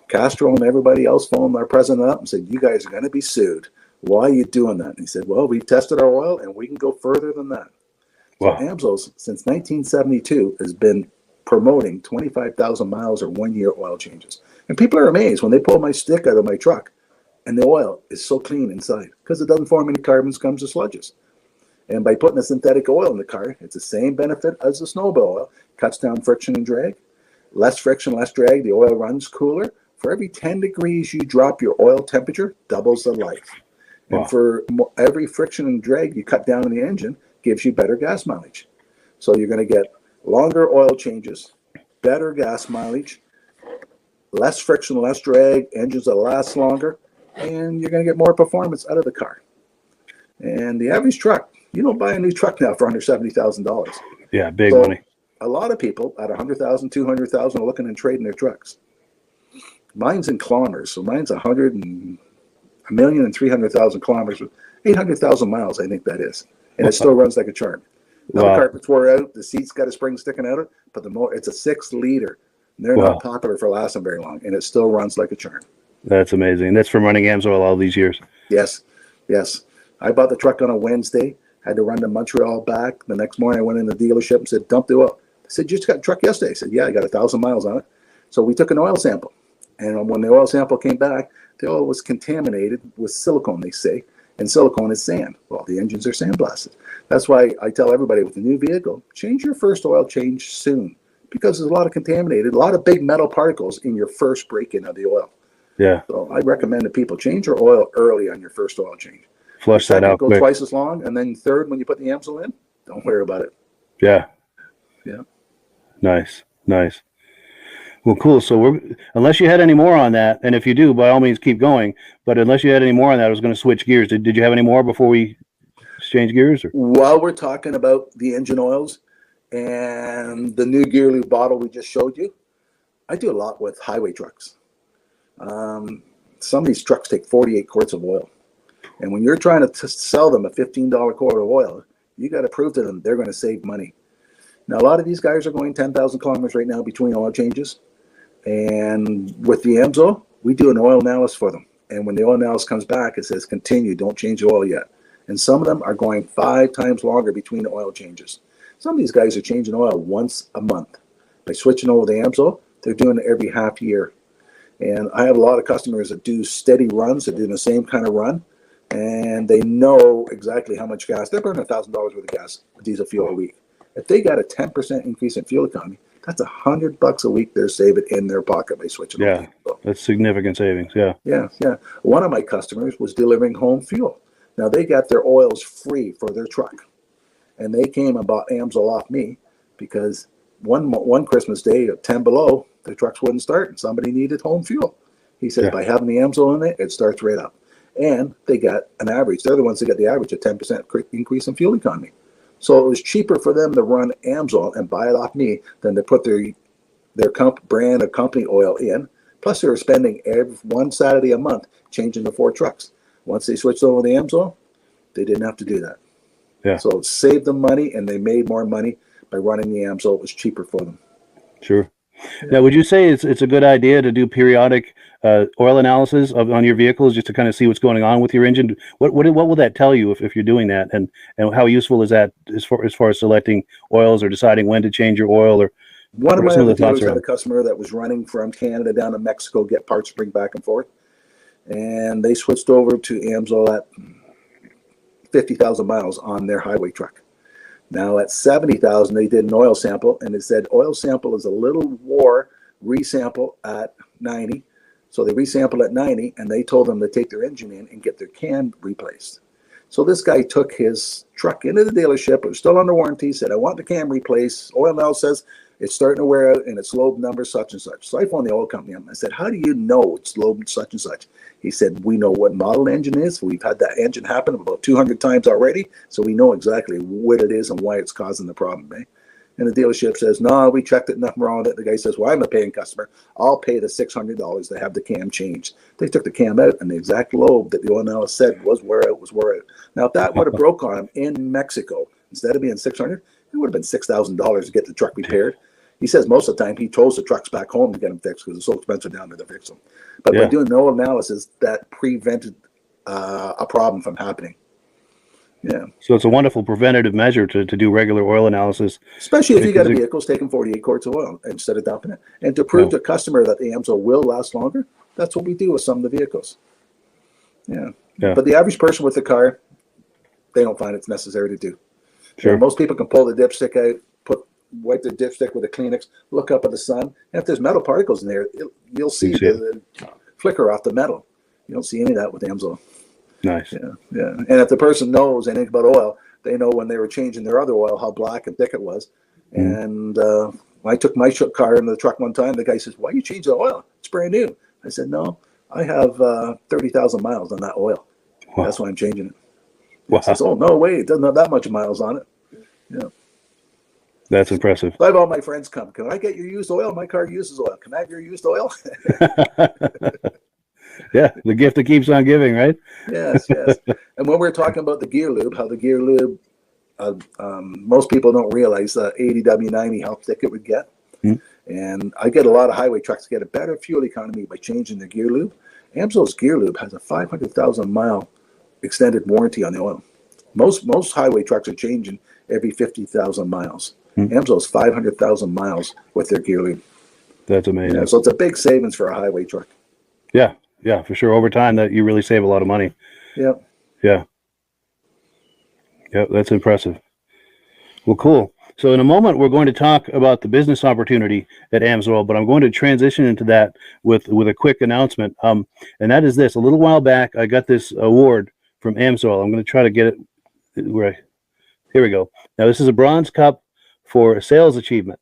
Castro and everybody else phoned our president up and said, you guys are going to be sued. Why are you doing that? And he said, well, we've tested our oil and we can go further than that. Wow. So AMSOIL, since 1972, has been promoting 25,000 miles or 1 year oil changes. And people are amazed when they pull my stick out of my truck and the oil is so clean inside because it doesn't form any carbons, gums, or sludges. And by putting a synthetic oil in the car, it's the same benefit as the snowmobile oil. Cuts down friction and drag. Less friction, less drag. The oil runs cooler. For every 10 degrees you drop your oil temperature, doubles the life. Wow. And for every friction and drag you cut down in the engine, gives you better gas mileage. So you're going to get longer oil changes, better gas mileage, less friction, less drag, engines that last longer, and you're going to get more performance out of the car. And the average truck, you don't buy a new truck now for under $70,000. Yeah, big money. A lot of people at 100,000, 200,000 are looking and trading their trucks. Mine's in kilometers, so mine's 1,300,000 kilometers, 800,000 miles, I think that is. And it still runs like a charm. Now the carpets wore out, the seat's got a spring sticking out of it, but it's a 6-liter. They're not popular for lasting very long, and it still runs like a charm. That's amazing. That's from running AMSOIL all these years. Yes. I bought the truck on a Wednesday, had to run to Montreal back. The next morning I went in the dealership and said, dump the oil. I said, you just got a truck yesterday? I said, yeah, I got 1,000 miles on it. So we took an oil sample. And when the oil sample came back, the oil was contaminated with silicone, they say. And silicone is sand. Well, the engines are sandblasted. That's why I tell everybody with a new vehicle, change your first oil change soon. Because there's a lot of contaminated, a lot of big metal particles in your first break-in of the oil. Yeah. So I recommend that people change your oil early on your first oil change. Flush that out Go quick. twice as long, and then third, when you put the AMSOIL in, don't worry about it. Yeah. Yeah. Nice. Well, cool. So unless you had any more on that, and if you do, by all means, keep going. But unless you had any more on that, I was going to switch gears. Did you have any more before we exchange gears? Or? While we're talking about the engine oils and the new gear lube bottle we just showed you, I do a lot with highway trucks. Some of these trucks take 48 quarts of oil. And when you're trying to sell them a $15 quart of oil, you got to prove to them they're going to save money. Now, a lot of these guys are going 10,000 kilometers right now between oil changes. And with the AMSOIL, we do an oil analysis for them. And when the oil analysis comes back, it says, continue, don't change the oil yet. And some of them are going 5 times longer between the oil changes. Some of these guys are changing oil once a month. By switching over the AMSOIL, they're doing it every half year. And I have a lot of customers that do steady runs, that do the same kind of run. And they know exactly how much gas. They're burning $1,000 worth of gas, diesel fuel a week. If they got a 10% increase in fuel economy, that's $100 a week they're saving in their pocket by switching. Yeah, that's significant savings. Yeah. One of my customers was delivering home fuel. Now they got their oils free for their truck, and they came and bought AMSOIL off me because one Christmas day at 10 below, the trucks wouldn't start, and somebody needed home fuel. He says by having the AMSOIL in it starts right up, and they got an average. They're the ones that got the average of 10% increase in fuel economy. So it was cheaper for them to run AMSOIL and buy it off me than to put their brand of company oil in. Plus, they were spending every one Saturday a month changing the 4 trucks. Once they switched over to the AMSOIL, they didn't have to do that. Yeah. So it saved them money, and they made more money by running the AMSOIL. It was cheaper for them. Sure. Yeah. Now, would you say it's a good idea to do periodic oil analysis on your vehicles just to kind of see what's going on with your engine? What will that tell you if you're doing that, and how useful is that as far as selecting oils or deciding when to change your oil, or One of What are my some of other the thoughts dealers had a around? customer that was running from Canada down to Mexico, get parts, bring back and forth. And they switched over to AMSOIL at 50,000 miles on their highway truck. Now at 70,000, they did an oil sample, and it said oil sample is a little war resample at 90. So they resampled at 90, and they told them to take their engine in and get their cam replaced. So this guy took his truck into the dealership. It was still under warranty. Said, I want the cam replaced. Oil now says it's starting to wear out, and it's lobe number such and such. So I phoned the oil company up. I said, how do you know it's lobe such and such? He said, we know what model engine is. We've had that engine happen about 200 times already, so we know exactly what it is and why it's causing the problem. Eh? And the dealership says, no, we checked it, nothing wrong with it. The guy says, well, I'm a paying customer. I'll pay the $600 to have the cam changed. They took the cam out, and the exact lobe that the oil analyst said was wear out, was wear out. Now, if that would have broke on him in Mexico, instead of being $600, it would have been $6,000 to get the truck repaired. He says most of the time he tows the trucks back home to get them fixed because it's so expensive down there to fix them. But by doing no analysis, that prevented a problem from happening. Yeah. So it's a wonderful preventative measure to do regular oil analysis. Especially if you got a vehicle taking 48 quarts of oil instead of dumping it. And to prove to a customer that the AMSOIL will last longer, that's what we do with some of the vehicles. Yeah. But the average person with a car, they don't find it's necessary to do. Sure. Most people can pull the dipstick out, wipe the dipstick with a Kleenex, look up at the sun, and if there's metal particles in there, you'll see the flicker off the metal. You don't see any of that with AMSOIL. Nice. Yeah. And if the person knows anything about oil, they know when they were changing their other oil how black and thick it was. And when I took my car into the truck one time, the guy says, why you change the oil? It's brand new. I said, no, I have 30,000 miles on that oil. Wow. That's why I'm changing it. Wow. He says, oh, no way, it doesn't have that much miles on it. Yeah. That's impressive. I have all my friends come. Can I get your used oil? My car uses oil. Can I have your used oil? Yeah, the gift that keeps on giving, right? Yes. And when we're talking about the gear lube, how the gear lube, most people don't realize 80W90 how thick it would get. And I get a lot of highway trucks get a better fuel economy by changing their gear lube. AMSOIL's gear lube has a 500,000 mile extended warranty on the oil. Most highway trucks are changing every 50,000 miles. AMSOIL's 500,000 miles with their gear lube. That's amazing. Yeah, so it's a big savings for a highway truck. Yeah, for sure. Over time, that you really save a lot of money. Yeah, that's impressive. Well, cool. So in a moment, we're going to talk about the business opportunity at AMSOIL, but I'm going to transition into that with a quick announcement. And that is this. A little while back, I got this award from AMSOIL. I'm going to try to get it right. Here we go. Now, this is a bronze cup for a sales achievement.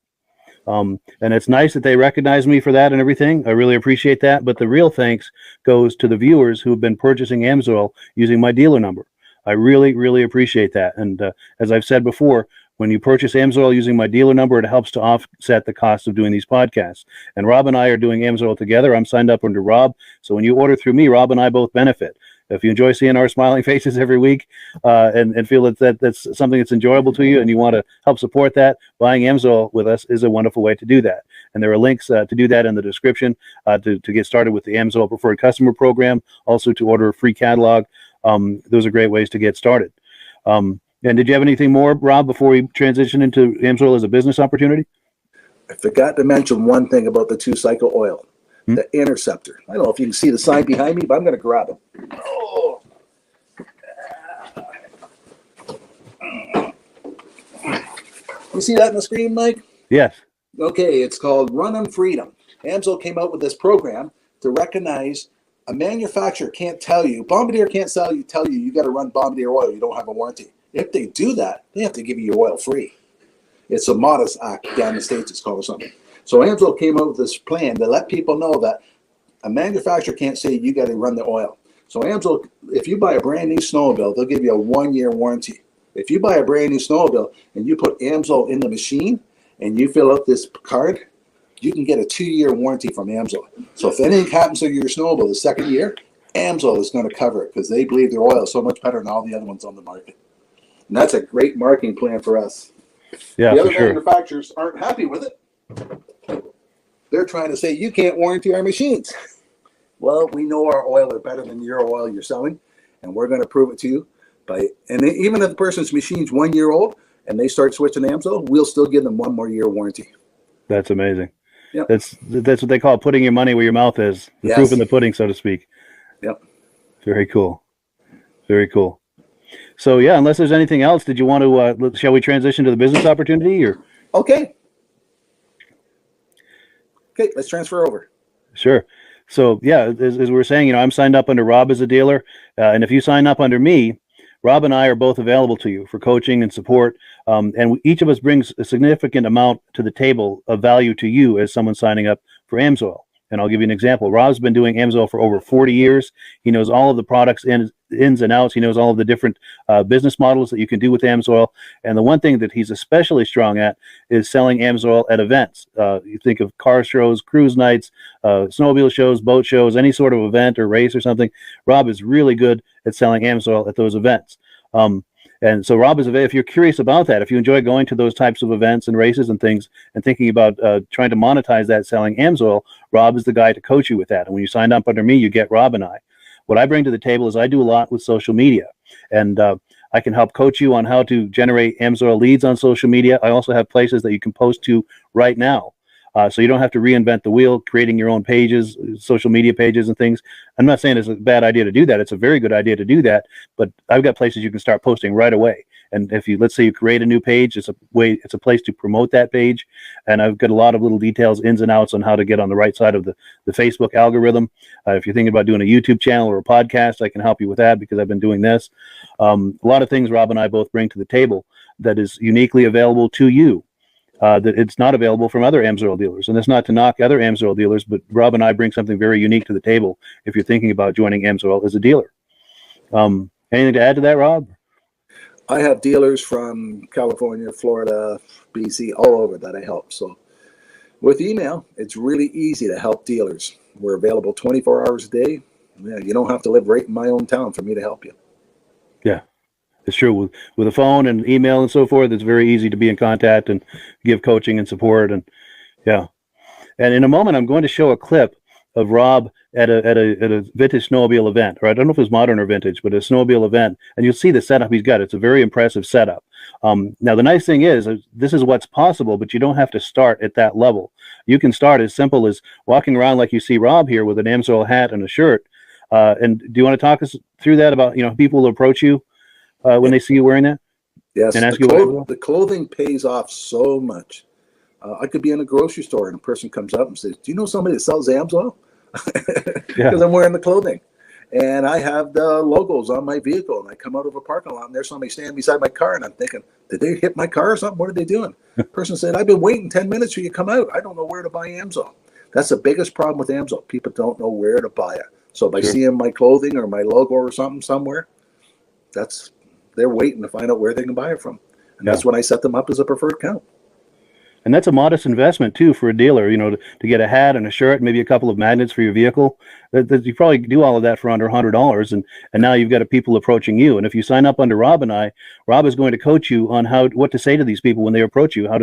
And it's nice that they recognize me for that and everything. I really appreciate that. But the real thanks goes to the viewers who have been purchasing AMSOIL using my dealer number. I really, really appreciate that. And as I've said before, when you purchase AMSOIL using my dealer number, it helps to offset the cost of doing these podcasts. And Rob and I are doing AMSOIL together. I'm signed up under Rob. So when you order through me, Rob and I both benefit. If you enjoy seeing our smiling faces every week and feel that's something that's enjoyable to you and you want to help support that, buying AMSOIL with us is a wonderful way to do that. And there are links to do that in the description to get started with the AMSOIL Preferred Customer Program, also to order a free catalog. Those are great ways to get started. And did you have anything more, Rob, before we transition into AMSOIL as a business opportunity? I forgot to mention one thing about the two-cycle oil. The Interceptor. I don't know if you can see the sign behind me, but I'm going to grab it. Oh. You see that on the screen, Mike? Yes. Okay, it's called Run on Freedom. AMSOIL came out with this program to recognize a manufacturer can't tell you, Bombardier can't tell you got to run Bombardier oil, you don't have a warranty. If they do that, they have to give you your oil free. It's a modest act down in the States, it's called or something. So AMSOIL came up with this plan to let people know that a manufacturer can't say you got to run the oil. So AMSOIL, if you buy a brand new snowmobile, they'll give you a 1-year warranty. If you buy a brand new snowmobile and you put AMSOIL in the machine and you fill out this card, you can get a 2-year warranty from AMSOIL. So if anything happens to your snowmobile the second year, AMSOIL is going to cover it because they believe their oil is so much better than all the other ones on the market. And that's a great marketing plan for us. Yeah, the other for sure. manufacturers aren't happy with it. They're trying to say, you can't warranty our machines. Well, we know our oil is better than your oil you're selling, and we're going to prove it to you. And even if the person's machine's 1 year old and they start switching to AMSOIL, we'll still give them 1 more year warranty. That's amazing. Yep. That's what they call putting your money where your mouth is. The Yes. proof in the pudding, so to speak. Yep. Very cool. Very cool. So yeah, unless there's anything else, did you want to? Shall we transition to the business opportunity? Or Okay. Okay, let's transfer over. sure. So yeah, as we were saying, I'm signed up under Rob as a dealer, and if you sign up under me, Rob and I are both available to you for coaching and support, and each of us brings a significant amount to the table of value to you as someone signing up for AMSOIL. And I'll give you an example. Rob's been doing AMSOIL for over 40 years. He knows all of the products ins and outs. He knows all of the different business models that you can do with AMSOIL. And the one thing that he's especially strong at is selling AMSOIL at events. You think of car shows, cruise nights, snowmobile shows, boat shows, any sort of event or race or something. Rob is really good at selling AMSOIL at those events. And so Rob is available if you're curious about that. If you enjoy going to those types of events and races and things and thinking about trying to monetize that selling AMSOIL, Rob is the guy to coach you with that. And when you sign up under me, you get Rob and I. What I bring to the table is I do a lot with social media, and I can help coach you on how to generate AMSOIL leads on social media. I also have places that you can post to right now. So you don't have to reinvent the wheel, creating your own pages, social media pages and things. I'm not saying it's a bad idea to do that. It's a very good idea to do that. But I've got places you can start posting right away. And if you, let's say you create a new page, it's a place to promote that page. And I've got a lot of little details, ins and outs on how to get on the right side of the Facebook algorithm. If you're thinking about doing a YouTube channel or a podcast, I can help you with that because I've been doing this. A lot of things Rob and I both bring to the table that is uniquely available to you. That it's not available from other AMSOIL dealers. And that's not to knock other AMSOIL dealers, but Rob and I bring something very unique to the table if you're thinking about joining AMSOIL as a dealer. Anything to add to that, Rob? I have dealers from California, Florida, BC, all over that I help. So with email, it's really easy to help dealers. We're available 24 hours a day. Yeah, you don't have to live right in my own town for me to help you. Yeah. It's true. With a phone and email and so forth, it's very easy to be in contact and give coaching and support. And yeah. And in a moment, I'm going to show a clip of Rob at a vintage snowmobile event, or I don't know if it's modern or vintage, but a snowmobile event. And you'll see the setup he's got. It's a very impressive setup. Now, the nice thing is this is what's possible, but you don't have to start at that level. You can start as simple as walking around like you see Rob here with an AMSOIL hat and a shirt. And do you want to talk us through that about, people will approach you when they see you wearing that? Yes, and ask the clothing pays off so much. I could be in a grocery store and a person comes up and says, "Do you know somebody that sells AMSOIL?" Because I'm wearing the clothing. And I have the logos on my vehicle, and I come out of a parking lot and there's somebody standing beside my car, and I'm thinking, did they hit my car or something? What are they doing? The person said, "I've been waiting 10 minutes for you to come out. I don't know where to buy AMSOIL." That's the biggest problem with AMSOIL. People don't know where to buy it. So by seeing my clothing or my logo or something somewhere, they're waiting to find out where they can buy it from. And that's when I set them up as a preferred account. And that's a modest investment too for a dealer, to get a hat and a shirt, maybe a couple of magnets for your vehicle. You probably do all of that for under $100, and now you've got people approaching you. And if you sign up under Rob and I, Rob is going to coach you on what to say to these people when they approach you, how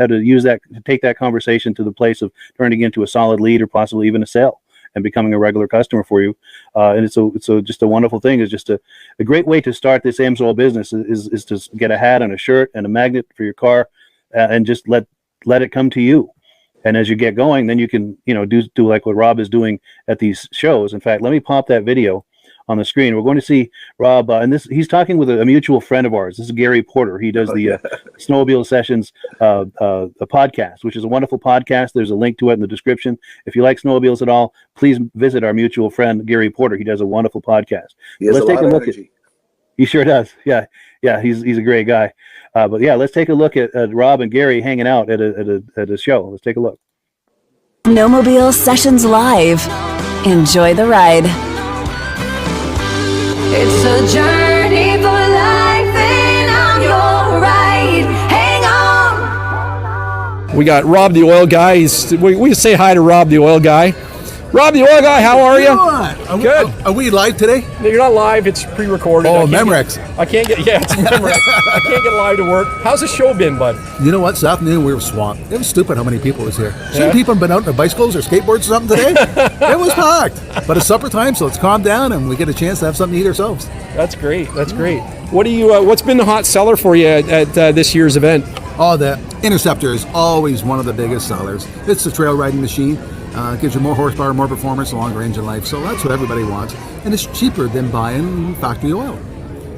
to use that, to take that conversation to the place of turning into a solid lead or possibly even a sale and becoming a regular customer for you. And it's just a wonderful thing. It's just a great way to start this AMSOIL business is to get a hat and a shirt and a magnet for your car, and just let it come to you. And as you get going, then you can, do like what Rob is doing at these shows. In fact, let me pop that video on the screen. We're going to see Rob, and he's talking with a mutual friend of ours. This is Gary Porter. He does the Snowmobile Sessions a podcast, which is a wonderful podcast. There's a link to it in the description. If you like snowmobiles at all, please visit our mutual friend Gary Porter. He does a wonderful podcast. Let's take a look at. He sure does. Yeah, he's a great guy. But yeah, let's take a look at Rob and Gary hanging out at a show. Let's take a look. Snowmobile Sessions Live. Enjoy the ride. It's a journey for life, and I'm your ride. Hang on. We got Rob the Oil Guy. We say hi to Rob the Oil Guy. Rob the Oil Guy, how are you? Good. Are we live today? No, you're not live. It's pre-recorded. Oh, Memorex. It's Memorex. I can't get live to work. How's the show been, bud? You know what? This afternoon we were swamped. It was stupid how many people was here. Some people have been out on their bicycles or skateboards or something today. It was packed. But it's supper time, so let's calm down and we get a chance to have something to eat ourselves. That's great. That's great. What's been the hot seller for you at this year's event? Oh, the Interceptor is always one of the biggest sellers. It's the trail riding machine. It gives you more horsepower, more performance, longer engine life. So that's what everybody wants. And it's cheaper than buying factory oil.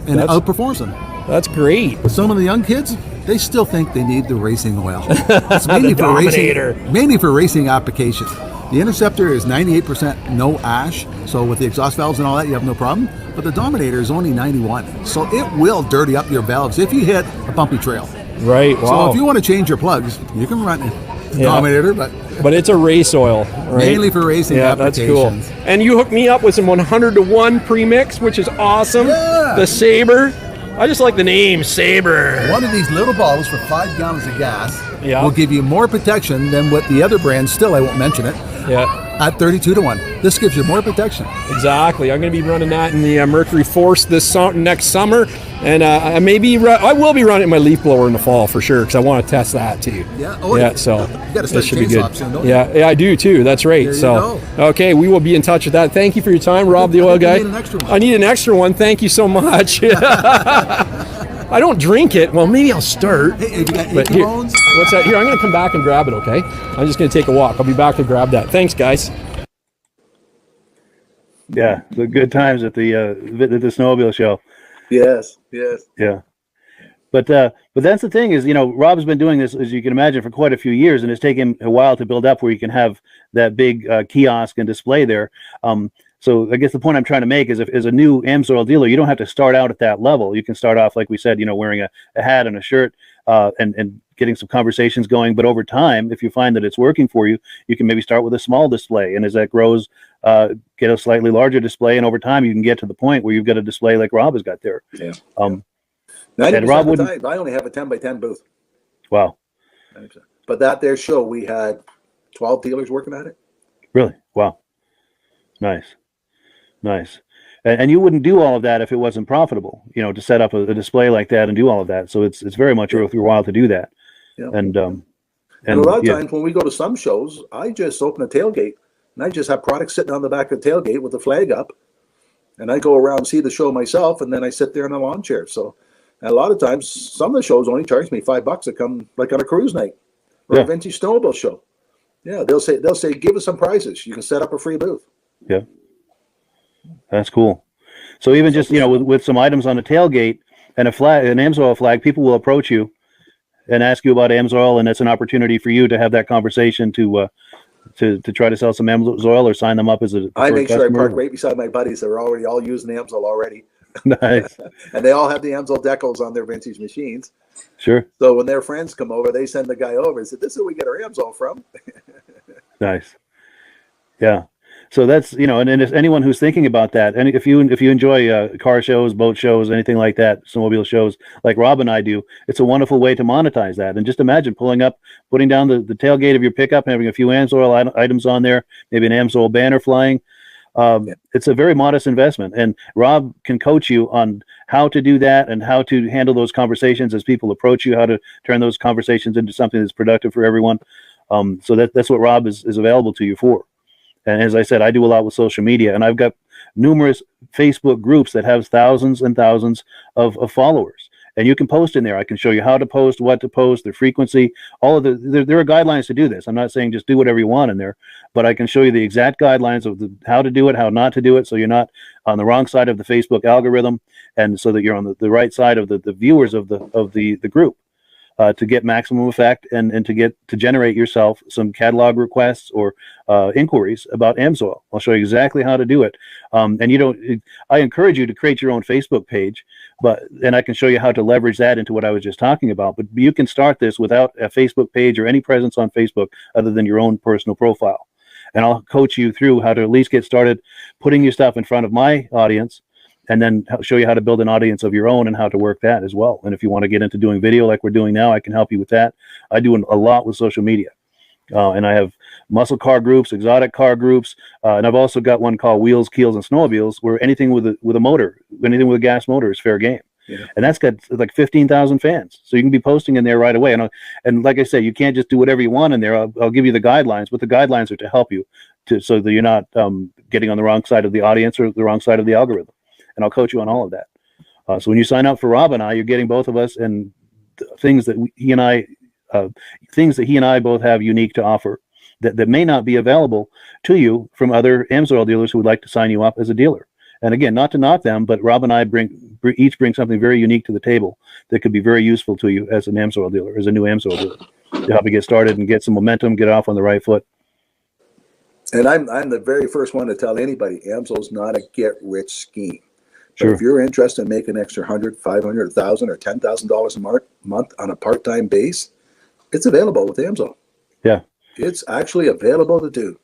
And it outperforms them. That's great. But some of the young kids, they still think they need the racing oil. It's mainly for racing applications. The Interceptor is 98% no ash, so with the exhaust valves and all that, you have no problem. But the Dominator is only 91, so it will dirty up your valves if you hit a bumpy trail. Right. Wow. So if you want to change your plugs, you can run the Dominator, but it's a race oil, right? Mainly for racing applications. That's cool. And you hooked me up with some 100-to-1 premix, which is awesome. Yeah. The Sabre. I just like the name Sabre. One of these little bottles for 5 gallons of gas Yeah. will give you more protection than what the other brands, still I won't mention it, at 32-to-1. This gives you more protection. Exactly. I'm going to be running that in the Mercury Force next summer, and I will be running my leaf blower in the fall for sure because I want to test that too. Yeah. So you got to start should be chainsaw good. soon, don't you? Yeah, I do too. That's right. There you So go. okay, we will be in touch with that. Thank you for your time, Rob, the oil guy. I need an extra one. I need an extra one. Thank you so much. I don't drink it. Well, maybe I'll start. Hey, have you got But achy here, bones? what's that? Here, I'm going to come back and grab it, okay? I'm just going to take a walk. I'll be back to grab that. Thanks, guys. Yeah, the good times at the snowmobile show. Yes. Yeah. But that's the thing is, Rob's been doing this, as you can imagine, for quite a few years, and it's taken a while to build up where you can have that big kiosk and display there. So I guess the point I'm trying to make is, if as a new AMSOIL dealer, you don't have to start out at that level. You can start off, like we said, wearing a hat and a shirt and getting some conversations going. But over time, if you find that it's working for you, you can maybe start with a small display. And as that grows, get a slightly larger display. And over time, you can get to the point where you've got a display like Rob has got there. Yeah. 90% And Rob of the wouldn't. time, I only have a 10x10 booth. Wow. 90%. But that there show, we had 12 dealers working at it. Really? Wow. Nice. And you wouldn't do all of that if it wasn't profitable, to set up a display like that and do all of that. So it's very much worth your while to do that. Yeah. And a lot of times when we go to some shows, I just open a tailgate and I just have products sitting on the back of the tailgate with the flag up. And I go around and see the show myself, and then I sit there in a lawn chair. So and a lot of times, some of the shows only charge me $5 to come, like on a cruise night or a vintage snowmobile show. Yeah, they'll say, give us some prizes. You can set up a free booth. Yeah. That's cool. So even just, with some items on the tailgate and an AMSOIL flag, people will approach you and ask you about AMSOIL, and it's an opportunity for you to have that conversation to try to sell some AMSOIL or sign them up as a I make sure customer. I park right beside my buddies that are already all using AMSOIL already. Nice. And they all have the AMSOIL decals on their vintage machines. Sure. So when their friends come over, they send the guy over and say, this is where we get our AMSOIL from. Nice. Yeah. So that's, and if anyone who's thinking about that, and if you enjoy car shows, boat shows, anything like that, snowmobile shows like Rob and I do, it's a wonderful way to monetize that. And just imagine putting down the tailgate of your pickup and having a few AMSOIL items on there, maybe an AMSOIL banner flying. It's a very modest investment. And Rob can coach you on how to do that and how to handle those conversations as people approach you, how to turn those conversations into something that's productive for everyone. So that's what Rob is available to you for. And as I said, I do a lot with social media, and I've got numerous Facebook groups that have thousands and thousands of followers. And you can post in there. I can show you how to post, what to post, the frequency, all of there are guidelines to do this. I'm not saying just do whatever you want in there, but I can show you the exact guidelines of how to do it, how not to do it, so you're not on the wrong side of the Facebook algorithm, and so that you're on the right side of the viewers of the group. To get maximum effect and to generate yourself some catalog requests or inquiries about AMSOIL. I'll show you exactly how to do it. I encourage you to create your own Facebook page, and I can show you how to leverage that into what I was just talking about. But you can start this without a Facebook page or any presence on Facebook other than your own personal profile. And I'll coach you through how to at least get started putting your stuff in front of my audience, and then show you how to build an audience of your own and how to work that as well. And if you want to get into doing video like we're doing now, I can help you with that. I do a lot with social media. And I have muscle car groups, exotic car groups, and I've also got one called Wheels, Keels, and Snowmobiles, where anything with a motor, anything with a gas motor is fair game. Yeah. And that's got like 15,000 fans. So you can be posting in there right away. And like I said, you can't just do whatever you want in there. I'll give you the guidelines, but the guidelines are to help you so that you're not getting on the wrong side of the audience or the wrong side of the algorithm. And I'll coach you on all of that. So when you sign up for Rob and I, you're getting both of us, and things that things that he and I both have unique to offer that may not be available to you from other AMSOIL dealers who would like to sign you up as a dealer. And again, not to knock them, but Rob and I each bring something very unique to the table that could be very useful to you as an AMSOIL dealer, as a new AMSOIL dealer, to help you get started and get some momentum, get off on the right foot. And I'm the very first one to tell anybody, AMSOIL's not a get-rich scheme. But Sure. if you're interested in making an extra $100, $500, $1,000, or $10,000 a month on a part-time base, it's available with AMSOIL. Yeah. It's actually available to do.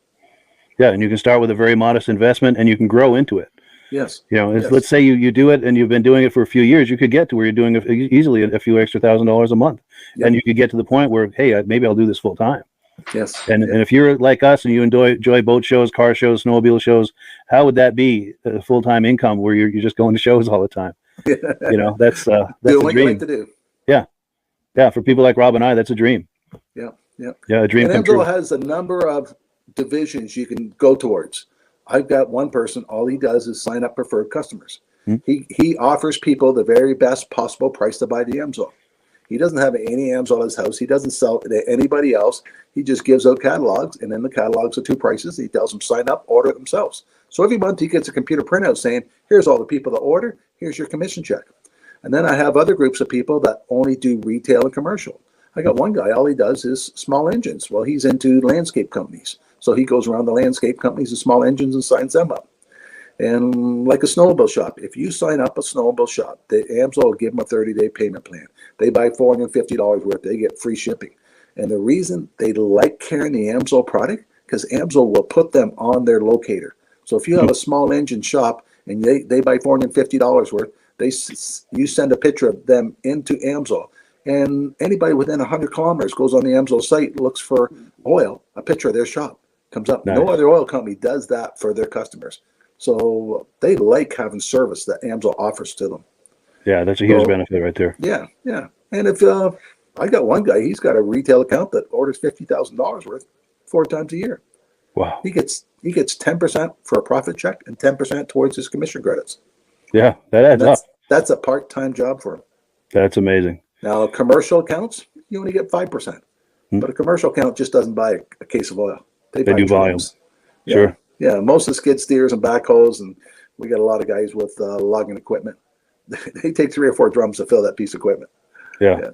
Yeah, and you can start with a very modest investment and you can grow into it. Yes. You know, Yes. let's say you do it and you've been doing it for a few years, you could get to where you're doing easily a few extra $1,000 a month. Yep. And you could get to the point where, hey, maybe I'll do this full time. Yes. And if you're like us and you enjoy boat shows, car shows, snowmobile shows, how would that be a full-time income where you're just going to shows all the time? You know, that's Do a what you dream. like to do. Yeah, for people like Rob and I, that's a dream. Yeah. Yeah. Yeah, a dream And come true. AMSOIL has a number of divisions you can go towards. I've got one person, all he does is sign up preferred customers. He offers people the very best possible price to buy the AMSOIL. He doesn't have any AMSOIL at his house. He doesn't sell it to anybody else. He just gives out catalogs, and in the catalogs are two prices. He tells them sign up, order it themselves. So every month he gets a computer printout saying, here's all the people that order, here's your commission check. And then I have other groups of people that only do retail and commercial. I got one guy, all he does is small engines. Well, he's into landscape companies. So he goes around the landscape companies and small engines and signs them up. And like a snowmobile shop, if you sign up a snowmobile shop, the AMSOIL will give them a 30-day payment plan. They buy $450 worth, they get free shipping. And the reason they like carrying the AMSOIL product, because AMSOIL will put them on their locator. So if you have a small engine shop and they buy $450 worth, you send a picture of them into AMSOIL. And anybody within 100 kilometers goes on the AMSOIL site, looks for oil, a picture of their shop comes up. Nice. No other oil company does that for their customers. So they like having service that AMSOIL offers to them. Yeah, that's a huge benefit right there. Yeah, yeah. And if I got one guy, he's got a retail account that orders $50,000 worth 4 times a year. Wow. He gets 10% for a profit check and 10% towards his commission credits. Yeah, that adds up. That's a part-time job for him. That's amazing. Now, commercial accounts, you only get 5%. But a commercial account just doesn't buy a case of oil. They buy do volume. drums. Yeah. Sure. Yeah, most of the skid steers and backhoes, and we got a lot of guys with logging equipment. They take 3 or 4 drums to fill that piece of equipment. Yeah.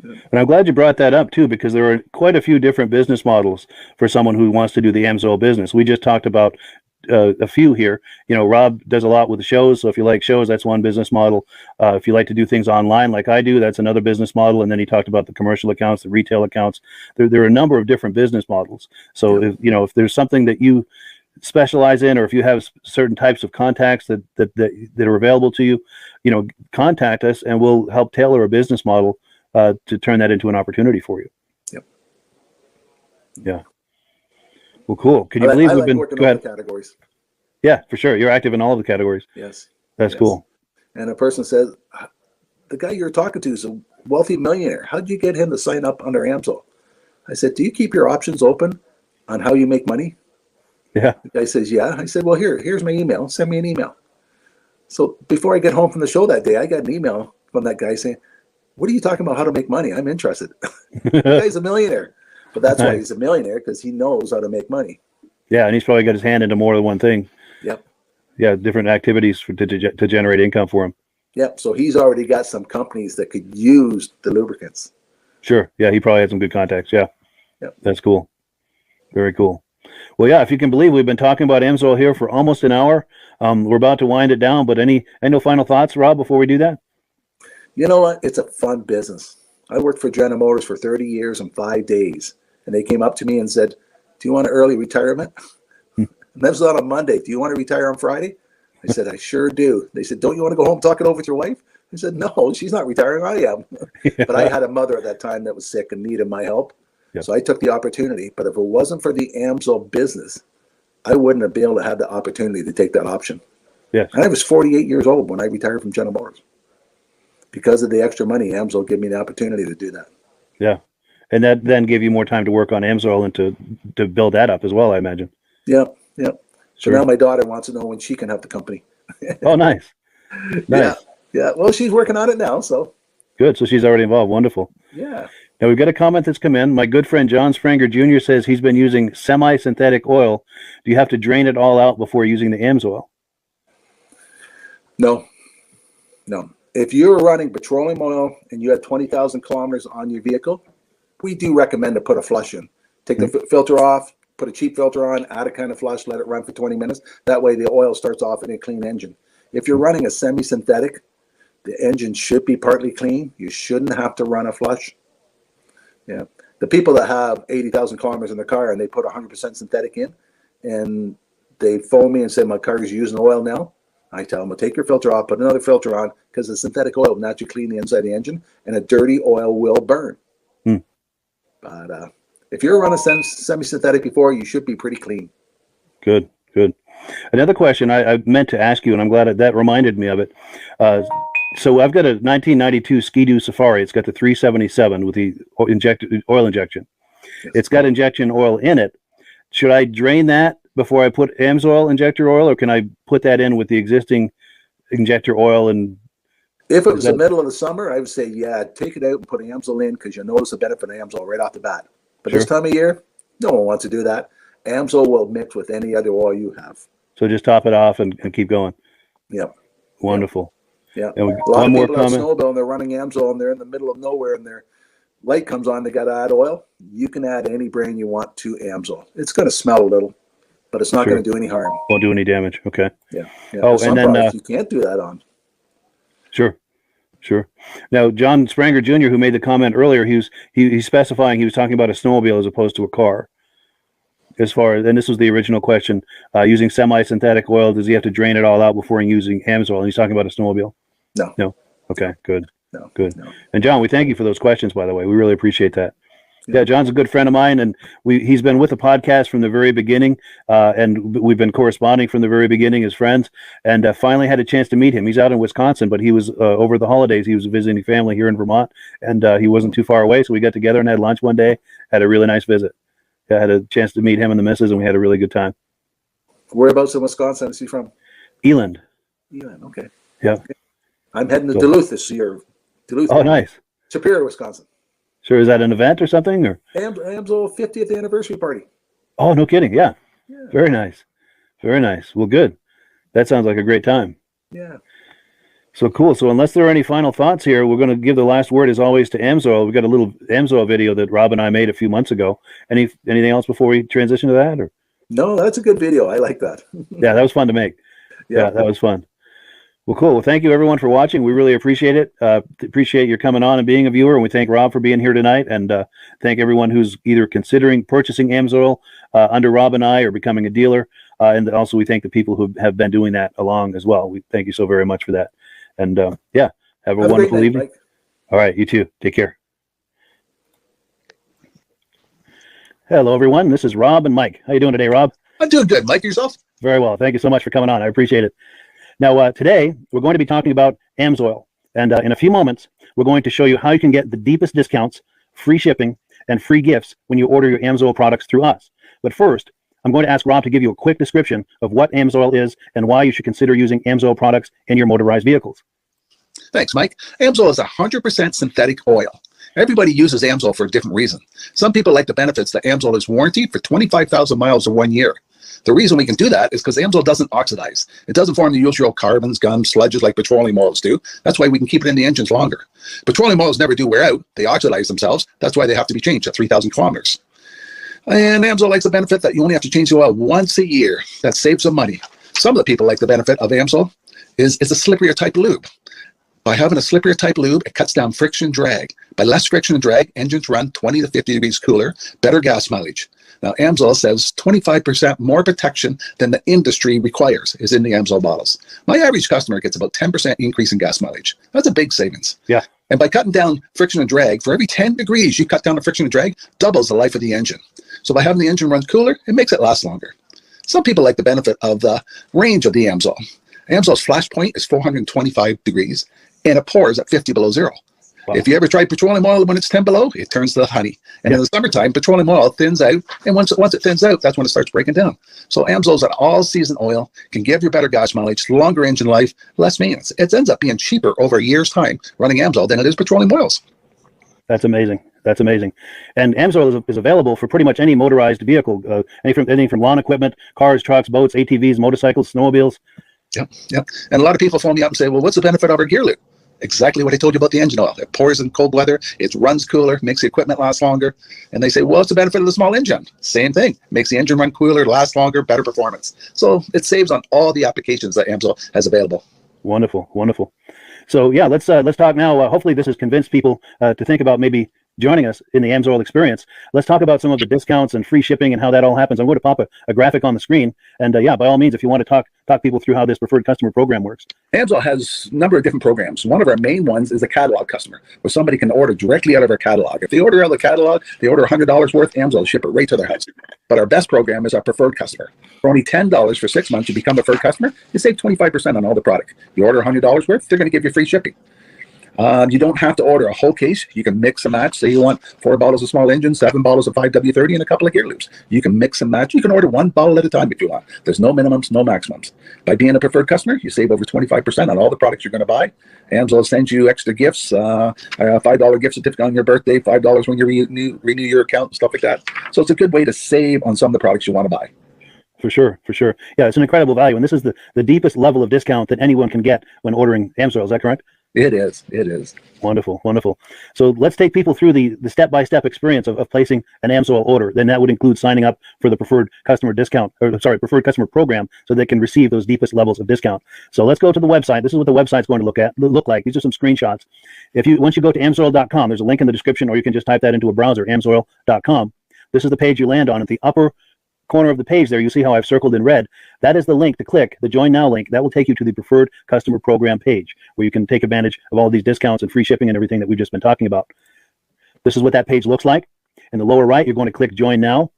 And I'm glad you brought that up too, because there are quite a few different business models for someone who wants to do the AMSOIL business. We just talked about a few here. You know, Rob does a lot with the shows. So if you like shows, that's one business model. If you like to do things online like I do, that's another business model. And then he talked about the commercial accounts, the retail accounts. There are a number of different business models. So if there's something that you specialize in, or if you have certain types of contacts that are available to you, contact us and we'll help tailor a business model to turn that into an opportunity for you. Yep. Yeah. Well, cool. Can you believe I we've like been? working Go on ahead. the categories. Yeah, for sure. You're active in all of the categories. Yes. That's Yes. cool. And a person says, the guy you're talking to is a wealthy millionaire. How'd you get him to sign up under AMSOIL? I said, do you keep your options open on how you make money? Yeah. The guy says, yeah. I said, well, here's my email. Send me an email. So before I get home from the show that day, I got an email from that guy saying, what are you talking about how to make money? I'm interested. The guy's a millionaire. But that's why he's a millionaire, because he knows how to make money. Yeah, and he's probably got his hand into more than one thing. Yep. Yeah, different activities to generate income for him. Yep. So he's already got some companies that could use the lubricants. Sure. Yeah, he probably had some good contacts. Yeah. Yep. That's cool. Very cool. Well, yeah, if you can believe, we've been talking about AMSOIL here for almost an hour. We're about to wind it down, but any final thoughts, Rob, before we do that? You know what? It's a fun business. I worked for General Motors for 30 years and 5 days. And they came up to me and said, do you want an early retirement? And that was on a Monday. Do you want to retire on Friday? I said, I sure do. They said, don't you want to go home and talk it over with your wife? I said, no, she's not retiring. I am. But I had a mother at that time that was sick and needed my help. Yep. So I took the opportunity. But if it wasn't for the AMSOIL business, I wouldn't have been able to have the opportunity to take that option. Yes. And I was 48 years old when I retired from General Motors. Because of the extra money, AMSOIL gave me the opportunity to do that. Yeah. And that then gave you more time to work on AMSOIL and to build that up as well, I imagine. Yep, yep. So Sure. now my daughter wants to know when she can have the company. Oh, nice. Nice. Yeah. Well, she's working on it now, so Good. So she's already involved. Wonderful. Yeah. Now we've got a comment that's come in. My good friend John Spranger Jr. says he's been using semi-synthetic oil. Do you have to drain it all out before using the AMSOIL? No. If you're running petroleum oil and you have 20,000 kilometers on your vehicle, we do recommend to put a flush in. Take the filter off, put a cheap filter on, add a kind of flush, let it run for 20 minutes. That way the oil starts off in a clean engine. If you're running a semi-synthetic, the engine should be partly clean. You shouldn't have to run a flush. Yeah. The people that have 80,000 kilometers in their car and they put 100% synthetic in and they phone me and say, my car is using oil now, I tell them, well, take your filter off, put another filter on, because the synthetic oil will naturally clean the inside of the engine, and a dirty oil will burn. But if you're running semi-synthetic before, you should be pretty clean. Good. Another question I meant to ask you, and I'm glad that reminded me of it. So I've got a 1992 Ski-Doo Safari. It's got the 377 with the oil injection. Yes. It's got injection oil in it. Should I drain that before I put AMSOIL injector oil, or can I put that in with the existing injector oil? And if it was the middle of the summer, I would say, yeah, take it out and put AMSOIL in, because you'll notice the benefit of AMSOIL right off the bat. But this time of year, no one wants to do that. AMSOIL will mix with any other oil you have. So just top it off and keep going. Yep. Wonderful. Yeah. And a lot of people have snowmobile and they're running AMSOIL and they're in the middle of nowhere and their light comes on, they got to add oil. You can add any brand you want to AMSOIL. It's going to smell a little, but it's not going to do any harm. Won't do any damage. Okay. Yeah. Oh, and then you can't do that on. Sure. Now, John Spranger Jr., who made the comment earlier, he's specifying he was talking about a snowmobile as opposed to a car. As far as, and this was the original question, using semi-synthetic oil, does he have to drain it all out before using AMSOIL? And he's talking about a snowmobile. No. Okay. Good. No. Good. No. And John, we thank you for those questions, by the way. We really appreciate that. Yeah, John's a good friend of mine, and he's been with the podcast from the very beginning, and we've been corresponding from the very beginning as friends, and finally had a chance to meet him. He's out in Wisconsin, but he was over the holidays. He was visiting family here in Vermont, and he wasn't too far away, so we got together and had lunch one day, had a really nice visit. I had a chance to meet him and the missus, and we had a really good time. Whereabouts in Wisconsin is he from? Eland. Okay. Yeah. Okay. I'm heading to Duluth this year. Duluth. Oh, nice. Superior, Wisconsin. Sure. Is that an event or something? Or AMSOIL 50th anniversary party. Oh, no kidding. Yeah. Very nice. Well, good. That sounds like a great time. Yeah. So cool. So unless there are any final thoughts here, we're going to give the last word, as always, to AMSOIL. We've got a little AMSOIL video that Rob and I made a few months ago. Anything else before we transition to that? Or? No, that's a good video. I like that. Yeah, that was fun to make. Yeah, that was fun. Well, cool. Well, thank you, everyone, for watching. We really appreciate it. Appreciate your coming on and being a viewer. And we thank Rob for being here tonight. And thank everyone who's either considering purchasing AMSOIL under Rob and I or becoming a dealer. And also we thank the people who have been doing that along as well. We thank you so very much for that. And have a wonderful evening. Mike. All right, you too. Take care. Hello, everyone. This is Rob and Mike. How you doing today, Rob? I'm doing good. Mike, yourself? Very well. Thank you so much for coming on. I appreciate it. Now, today, we're going to be talking about AMSOIL. And in a few moments, we're going to show you how you can get the deepest discounts, free shipping, and free gifts when you order your AMSOIL products through us. But first, I'm going to ask Rob to give you a quick description of what AMSOIL is and why you should consider using AMSOIL products in your motorized vehicles. Thanks, Mike. AMSOIL is 100% synthetic oil. Everybody uses AMSOIL for a different reason. Some people like the benefits that AMSOIL is warranted for 25,000 miles or 1 year. The reason we can do that is because AMSOIL doesn't oxidize. It doesn't form the usual carbons, gums, sludges like petroleum oils do. That's why we can keep it in the engines longer. Petroleum oils never do wear out. They oxidize themselves. That's why they have to be changed at 3,000 kilometers. And AMSOIL likes the benefit that you only have to change the oil once a year. That saves some money. Some of the people like the benefit of AMSOIL is it's a slipperier type lube. By having a slipperier type lube, it cuts down friction and drag. By less friction and drag, engines run 20 to 50 degrees cooler, better gas mileage. Now, AMSOIL says 25% more protection than the industry requires is in the AMSOIL bottles. My average customer gets about 10% increase in gas mileage. That's a big savings. Yeah. And by cutting down friction and drag, for every 10 degrees you cut down the friction and drag, doubles the life of the engine. So by having the engine run cooler, it makes it last longer. Some people like the benefit of the range of the AMSOIL. AMSOIL's flash point is 425 degrees, and it pours at 50 below zero. Wow. If you ever try petroleum oil when it's 10 below, it turns to honey. And in the summertime, petroleum oil thins out. And once it thins out, that's when it starts breaking down. So Amsol's an all-season oil, can give you better gas mileage, longer engine life, less maintenance. It ends up being cheaper over a year's time running Amsol than it is petroleum oils. That's amazing. That's amazing. And Amsoil is available for pretty much any motorized vehicle, anything from lawn equipment, cars, trucks, boats, ATVs, motorcycles, snowmobiles. Yep. And a lot of people phone me up and say, well, what's the benefit of our gear loop? Exactly what I told you about the engine oil. It pours in cold weather, it runs cooler, makes the equipment last longer. And they say, well, what's the benefit of the small engine? Same thing. Makes the engine run cooler, last longer, better performance. So it saves on all the applications that Amsoil has available. Wonderful, wonderful. So yeah, let's talk now. Hopefully this has convinced people to think about maybe joining us in the Amsoil experience. Let's talk about some of the discounts and free shipping and how that all happens. I'm going to pop a graphic on the screen. And yeah, by all means, if you want to talk people through how this preferred customer program works. Amsoil has a number of different programs. One of our main ones is a catalog customer, where somebody can order directly out of our catalog. If they order out of the catalog, they order $100 worth, Amsoil will ship it right to their house. But our best program is our preferred customer. For only $10 for 6 months, you become a preferred customer, you save 25% on all the product. You order $100 worth, they're going to give you free shipping. You don't have to order a whole case. You can mix and match. Say you want 4 bottles of small engine, 7 bottles of 5W30, and a couple of gear loops. You can mix and match. You can order 1 bottle at a time if you want. There's no minimums, no maximums. By being a preferred customer, you save over 25% on all the products you're going to buy. Amsoil sends you extra gifts, a $5 gift certificate on your birthday, $5 when you renew your account, and stuff like that. So it's a good way to save on some of the products you want to buy. For sure. Yeah, it's an incredible value. And this is the deepest level of discount that anyone can get when ordering Amsoil. Is that correct? It is. Wonderful. So let's take people through the step-by-step experience of placing an Amsoil order. Then that would include signing up for the preferred customer preferred customer program, so they can receive those deepest levels of discount. So let's go to the website. This is what the website's going to look like. These are some screenshots. Once you go to amsoil.com, there's a link in the description, or you can just type that into a browser, amsoil.com. This is the page you land on. At the upper corner of the page there, you see how I've circled in red. That is the link to click, the Join Now link. That will take you to the preferred customer program page, where you can take advantage of all these discounts and free shipping and everything that we've just been talking about. This is what that page looks like. In the lower right, you're going to click Join Now.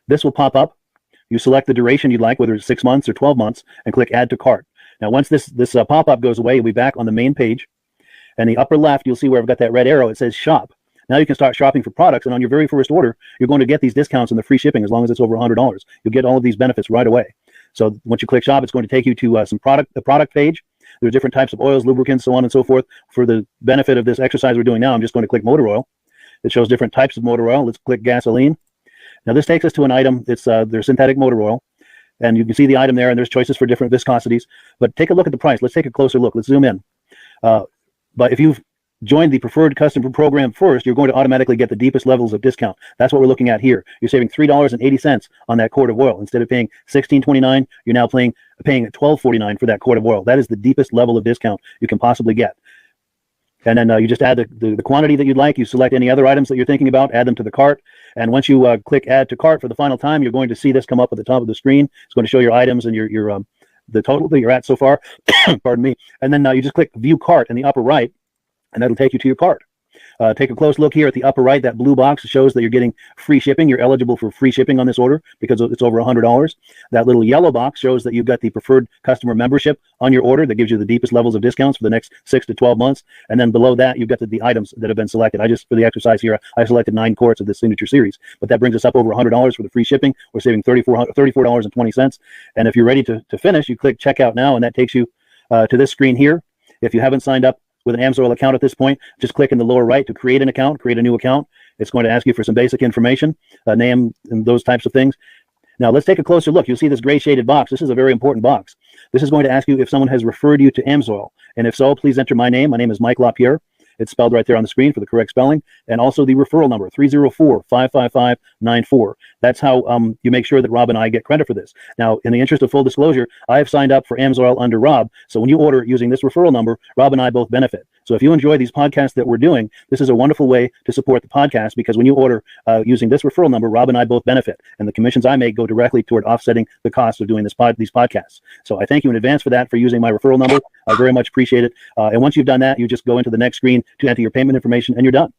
This will pop up. You select the duration you'd like, whether it's 6 months or 12 months, and click Add to Cart. Now, once this pop-up goes away, you'll be back on the main page. And the upper left, you'll see where I've got that red arrow. It says Shop. Now you can start shopping for products, and on your very first order, you're going to get these discounts and the free shipping as long as it's over $100. You'll get all of these benefits right away. So once you click Shop, it's going to take you to the product page. There are different types of oils, lubricants, so on and so forth. For the benefit of this exercise we're doing now, I'm just going to click motor oil. It shows different types of motor oil. Let's click gasoline. Now this takes us to an item. It's their synthetic motor oil. And you can see the item there, and there's choices for different viscosities. But take a look at the price. Let's take a closer look. Let's zoom in. But if you've joined the preferred customer program first, you're going to automatically get the deepest levels of discount. That's what we're looking at here. You're saving $3.80 on that quart of oil. Instead of paying $16.29, you're now paying $12.49 for that quart of oil. That is the deepest level of discount you can possibly get. And then you just add the quantity that you'd like. You select any other items that you're thinking about, add them to the cart. And once you click Add to Cart for the final time, you're going to see this come up at the top of the screen. It's going to show your items and your the total that you're at so far. Pardon me. And then you just click View Cart in the upper right, and that'll take you to your cart. Take a close look here at the upper right. That blue box shows that you're getting free shipping. You're eligible for free shipping on this order because it's over $100. That little yellow box shows that you've got the preferred customer membership on your order. That gives you the deepest levels of discounts for the next 6 to 12 months. And then below that, you've got the items that have been selected. For the exercise here, I selected 9 quarts of the signature series, but that brings us up over $100 for the free shipping. We're saving $34.20. And if you're ready to finish, you click Checkout Now, and that takes you to this screen here. If you haven't signed up with an Amsoil account at this point, just click in the lower right to create an account, create a new account. It's going to ask you for some basic information, name and those types of things. Now let's take a closer look. You'll see this gray shaded box. This is a very important box. This is going to ask you if someone has referred you to Amsoil. And if so, please enter my name. My name is Mike Lapierre. It's spelled right there on the screen for the correct spelling. And also the referral number, 304-555-94. That's how you make sure that Rob and I get credit for this. Now, in the interest of full disclosure, I've signed up for Amsoil under Rob. So when you order using this referral number, Rob and I both benefit. So if you enjoy these podcasts that we're doing, this is a wonderful way to support the podcast, because when you order using this referral number, Rob and I both benefit. And the commissions I make go directly toward offsetting the cost of doing these podcasts. So I thank you in advance for that, for using my referral number. I very much appreciate it. And once you've done that, you just go into the next screen to enter your payment information, and you're done.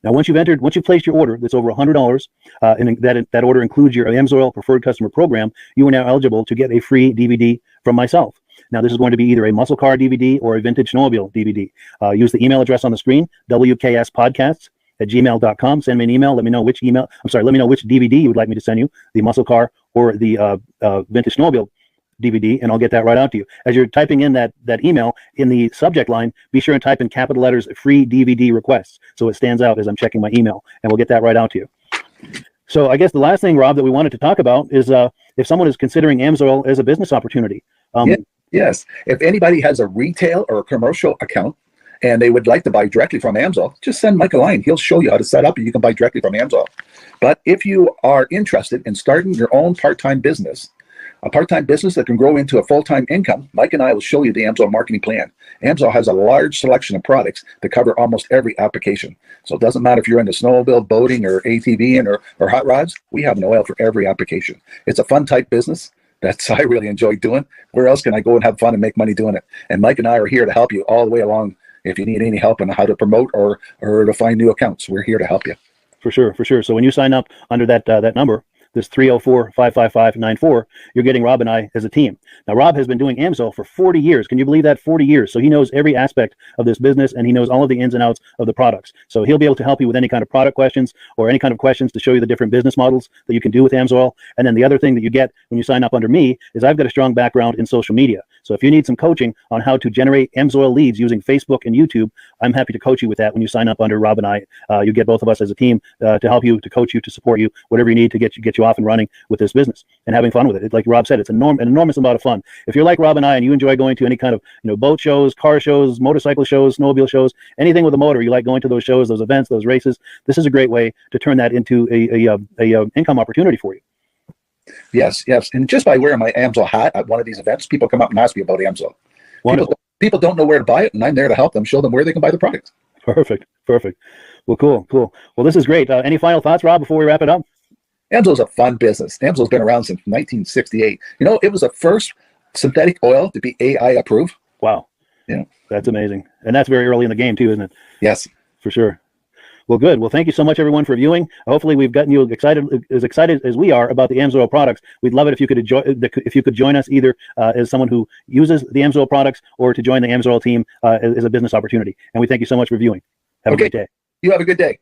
Now, once you've placed your order that's over $100, and that order includes your Amsoil preferred customer program, you are now eligible to get a free DVD from myself. Now, this is going to be either a muscle car DVD or a vintage snowmobile DVD. Use the email address on the screen, wkspodcasts@gmail.com. Send me an email. Let me know which DVD you would like me to send you, the muscle car or the vintage snowmobile DVD, and I'll get that right out to you. As you're typing in that email, in the subject line, be sure and type in capital letters "free DVD requests" so it stands out as I'm checking my email, and we'll get that right out to you. So I guess the last thing, Rob, that we wanted to talk about is if someone is considering AMSOIL as a business opportunity. Yes. If anybody has a retail or a commercial account and they would like to buy directly from AMSOIL, just send Mike a line. He'll show you how to set up and you can buy directly from AMSOIL. But if you are interested in starting your own part-time business, a part-time business that can grow into a full-time income, Mike and I will show you the AMSOIL marketing plan. AMSOIL has a large selection of products that cover almost every application. So it doesn't matter if you're into snowmobile, boating, or ATVing, or hot rods, we have an oil for every application. It's a fun type business. That's I really enjoy doing. Where else can I go and have fun and make money doing it? And Mike and I are here to help you all the way along. If you need any help on how to promote or to find new accounts, we're here to help you. For sure. So when you sign up under that number, this 304-555-94, you're getting Rob and I as a team. Now, Rob has been doing AMSOIL for 40 years. Can you believe that? 40 years. So he knows every aspect of this business, and he knows all of the ins and outs of the products. So he'll be able to help you with any kind of product questions or any kind of questions to show you the different business models that you can do with AMSOIL. And then the other thing that you get when you sign up under me is I've got a strong background in social media. So if you need some coaching on how to generate AMSOIL leads using Facebook and YouTube, I'm happy to coach you with that when you sign up under Rob and I. You get both of us as a team to help you, to coach you, to support you, whatever you need to get you off and running with this business and having fun with it. Like Rob said, it's an enormous amount of fun. If you're like Rob and I and you enjoy going to any kind of boat shows, car shows, motorcycle shows, snowmobile shows, anything with a motor, you like going to those shows, those events, those races, this is a great way to turn that into a income opportunity for you. Yes. And just by wearing my AMSOIL hat at one of these events, people come up and ask me about AMSOIL. People don't know where to buy it, and I'm there to help them, show them where they can buy the product. Perfect. Well, cool. Well, this is great. Any final thoughts, Rob, before we wrap it up? AMSOIL's a fun business. AMSOIL's been around since 1968. It was the first synthetic oil to be AI approved. Wow. Yeah. That's amazing. And that's very early in the game too, isn't it? Yes. For sure. Well, good. Well, thank you so much, everyone, for viewing. Hopefully, we've gotten you excited as we are about the AMSOIL products. We'd love it if you could join us either as someone who uses the AMSOIL products or to join the AMSOIL team as a business opportunity. And we thank you so much for viewing. Have a great day. You have a good day.